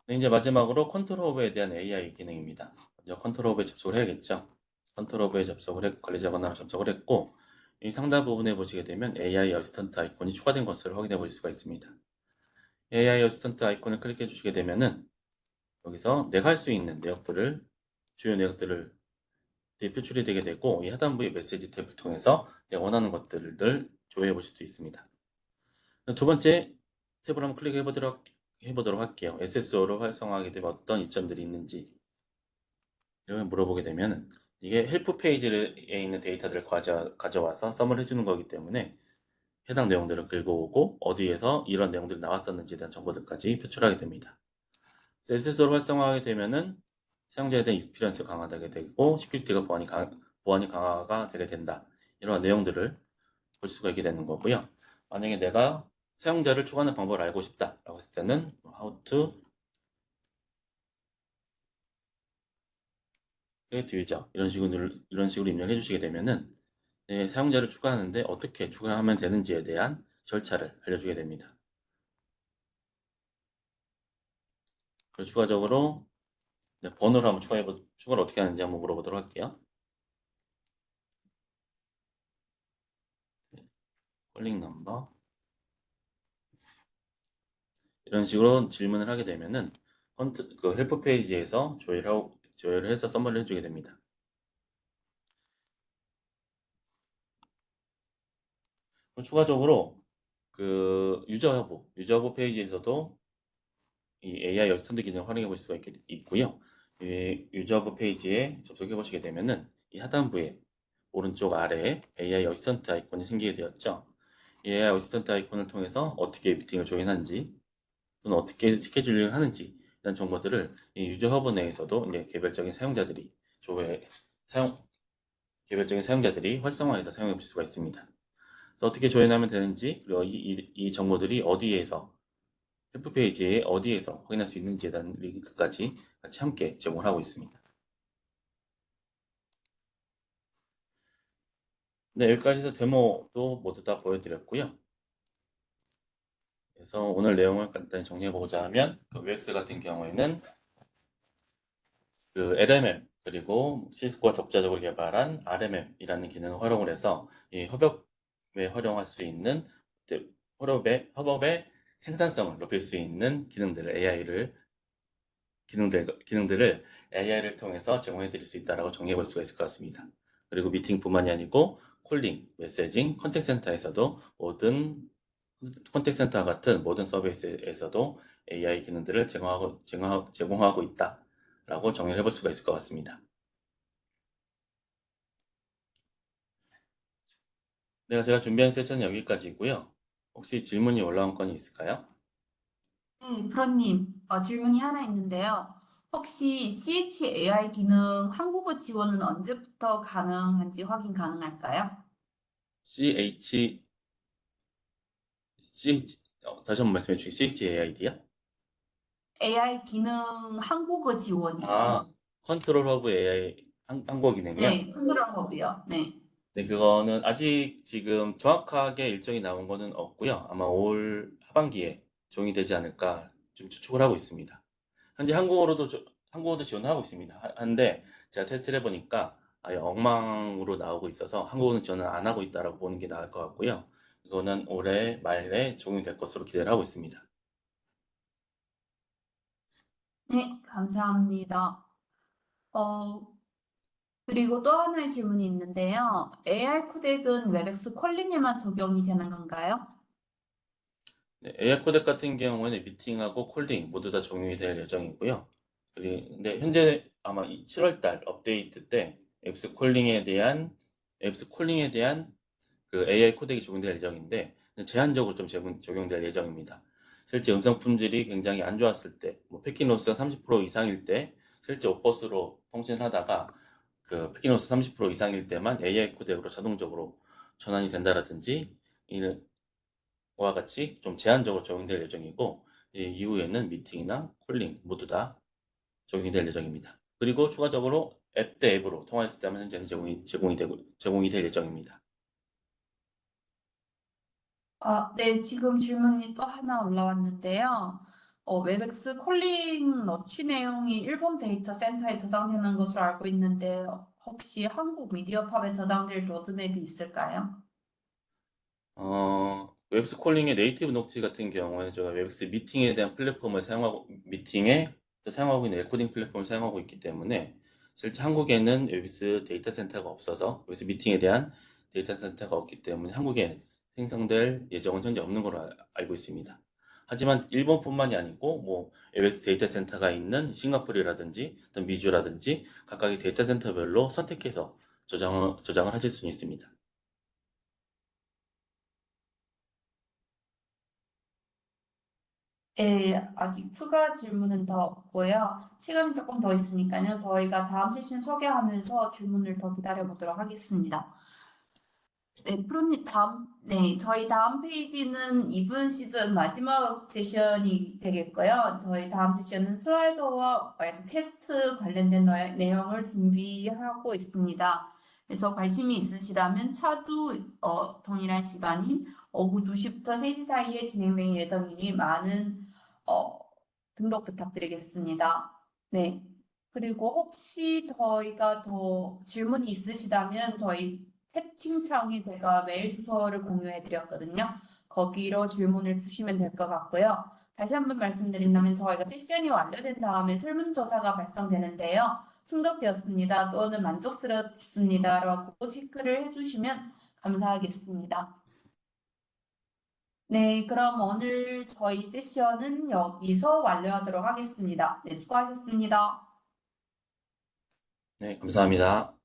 네, 이제 마지막으로 컨트롤 오브에 대한 AI 기능입니다. 먼저 컨트롤 오브에 접속을 해야겠죠. 컨트롤 오브에 관리자 권한으로 접속을 했고, 이 상단 부분에 보시게 되면 AI 어시스턴트 아이콘이 추가된 것을 확인해 보실 수가 있습니다. AI 어시스턴트 아이콘을 클릭해 주시게 되면은 여기서 내가 할 수 있는 주요 내역들을 표출이 되게 되고, 이 하단부의 메시지 탭을 통해서 내가 원하는 것들을 조회해 보실 수 있습니다. 두 번째 탭을 한번 클릭해 보도록 할게요. SSO를 활성화하게 되면 어떤 이점들이 있는지 이걸 물어보게 되면, 이게 헬프 페이지에 있는 데이터들을 가져와서 썸을 해주는 거기 때문에 해당 내용들을 긁어오고 어디에서 이런 내용들이 나왔었는지에 대한 정보들까지 표출하게 됩니다. SSO를 활성화하게 되면은 사용자에 대한 익스피리언스가 강화되게 되고 시큐리티가 보안이 강화가 되게 된다. 이런 내용들을 볼 수가 있게 되는 거고요. 만약에 내가 사용자를 추가하는 방법을 알고 싶다라고 했을 때는 how to create user 이런 식으로 입력해 주시게 되면은 사용자를 추가하는데 어떻게 추가하면 되는지에 대한 절차를 알려주게 됩니다. 그리고 추가적으로 번호를 한번 추가를 어떻게 하는지 한번 물어보도록 할게요. 콜링 넘버 이런 식으로 질문을 하게 되면은 그 헬프 페이지에서 조회를 해서 썸머리를 해주게 됩니다. 추가적으로 그 유저 허브 페이지에서도 이 AI 어시스턴트 기능을 활용해 볼 수가 있고요. 이 유저 허브 페이지에 접속해 보시게 되면은 이 하단부에 오른쪽 아래에 AI 어시스턴트 아이콘이 생기게 되었죠. 이 AI 어시스턴트 아이콘을 통해서 어떻게 미팅을 조인하는지 또는 어떻게 스케줄링을 하는지 이런 정보들을 이 유저 허브 내에서도 이제 개별적인 사용자들이 활성화해서 사용해 볼 수가 있습니다. 그래서 어떻게 조인하면 되는지, 그리고 이 정보들이 헬프 페이지에 어디에서 확인할 수 있는지에 대한 링크까지 같이 함께 제공을 하고 있습니다. 네, 여기까지 해서 데모도 모두 다 보여드렸고요. 그래서 오늘 내용을 간단히 정리해보고자 하면, 그 UX 같은 경우에는 그 LMM, 그리고 시스코가 독자적으로 개발한 RMM이라는 기능을 활용을 해서 이 협업에 활용할 수 있는 협업의 생산성을 높일 수 있는 기능들을 AI를 통해서 제공해 드릴 수 있다고 정리해 볼 수가 있을 것 같습니다. 그리고 미팅뿐만이 아니고 콜링, 메시징, 컨택센터 같은 모든 서비스에서도 AI 기능들을 제공하고 있다라고 정리를 해볼 수가 있을 것 같습니다. 네, 제가 준비한 세션은 여기까지고요. 혹시 질문이 올라온 건이 있을까요? 네, 프로님, 질문이 하나 있는데요. 혹시 CHAI 기능 한국어 지원은 언제부터 가능한지 확인 가능할까요? CH, 다시 한번 말씀해 주시죠. CHAID요? AI 기능 한국어 지원이요. 컨트롤 허브 AI 한국어 기능이요? 네, 컨트롤 허브요. 네. 네, 그거는 아직 지금 정확하게 일정이 나온 거는 없고요. 아마 올 하반기에 종이 되지 않을까 좀 추측을 하고 있습니다. 현재 한국어도 지원을 하고 있습니다. 한데 제가 테스트를 해보니까 아예 엉망으로 나오고 있어서 한국어는 지원을 안 하고 있다라고 보는 게 나을 것 같고요. 이거는 올해 말에 적용될 것으로 기대를 하고 있습니다. 네, 감사합니다. 그리고 또 하나의 질문이 있는데요. AI 코덱은 웹엑스 콜링에만 적용이 되는 건가요? 네, AI 코덱 같은 경우에는 미팅하고 콜링 모두 다 적용이 될 예정이고요. 근데 현재 아마 7월 달 업데이트 때 앱스 콜링에 대한 그 AI 코덱이 적용될 예정인데 제한적으로 좀 적용될 예정입니다. 실제 음성 품질이 굉장히 안 좋았을 때, 뭐 패킷로스가 30% 이상일 때, 실제 오퍼스로 통신하다가 그 패킷로스 30% 이상일 때만 AI 코덱으로 자동적으로 전환이 된다라든지 이와 같이 좀 제한적으로 적용될 예정이고 이후에는 미팅이나 콜링 모두 다 적용이 될 예정입니다. 그리고 추가적으로 앱 대 앱으로 통화했을 때만 현재는 제공이 될 예정입니다. 네, 지금 질문이 또 하나 올라왔는데요. 웹엑스 콜링 너치 내용이 일본 데이터 센터에 저장되는 것으로 알고 있는데 혹시 한국 미디어팝에 저장될 로드맵이 있을까요? 웹스 콜링의 네이티브 녹취 같은 경우에는 제가 웹스 미팅에 대한 플랫폼을 미팅에 사용하고 있는 레코딩 플랫폼을 사용하고 있기 때문에 실제 한국에는 웹스 데이터 센터가 없어서 웹스 미팅에 대한 데이터 센터가 없기 때문에 한국에 생성될 예정은 현재 없는 걸로 알고 있습니다. 하지만 일본뿐만이 아니고 뭐 웹스 데이터 센터가 있는 싱가포르라든지 어떤 미주라든지 각각의 데이터 센터별로 선택해서 저장을 하실 수는 있습니다. 네, 아직 추가 질문은 더 없고요. 시간이 조금 더 있으니까요. 저희가 다음 세션 소개하면서 질문을 더 기다려보도록 하겠습니다. 네, 프로님 저희 다음 페이지는 이번 시즌 마지막 세션이 되겠고요. 저희 다음 세션은 슬라이더와 테스트 관련된 내용을 준비하고 있습니다. 그래서 관심이 있으시다면 차주 동일한 시간인 오후 2시부터 3시 사이에 진행될 예정이니 많은 어, 등록 부탁드리겠습니다. 네. 그리고 혹시 저희가 더 질문이 있으시다면 저희 채팅창에 제가 메일 주소를 공유해 드렸거든요. 거기로 질문을 주시면 될 것 같고요. 다시 한번 말씀드린다면 저희가 세션이 완료된 다음에 설문조사가 발송되는데요. 충족되었습니다 또는 만족스럽습니다라고 체크를 해주시면 감사하겠습니다. 네, 그럼 오늘 저희 세션은 여기서 완료하도록 하겠습니다. 네, 수고하셨습니다. 네, 감사합니다.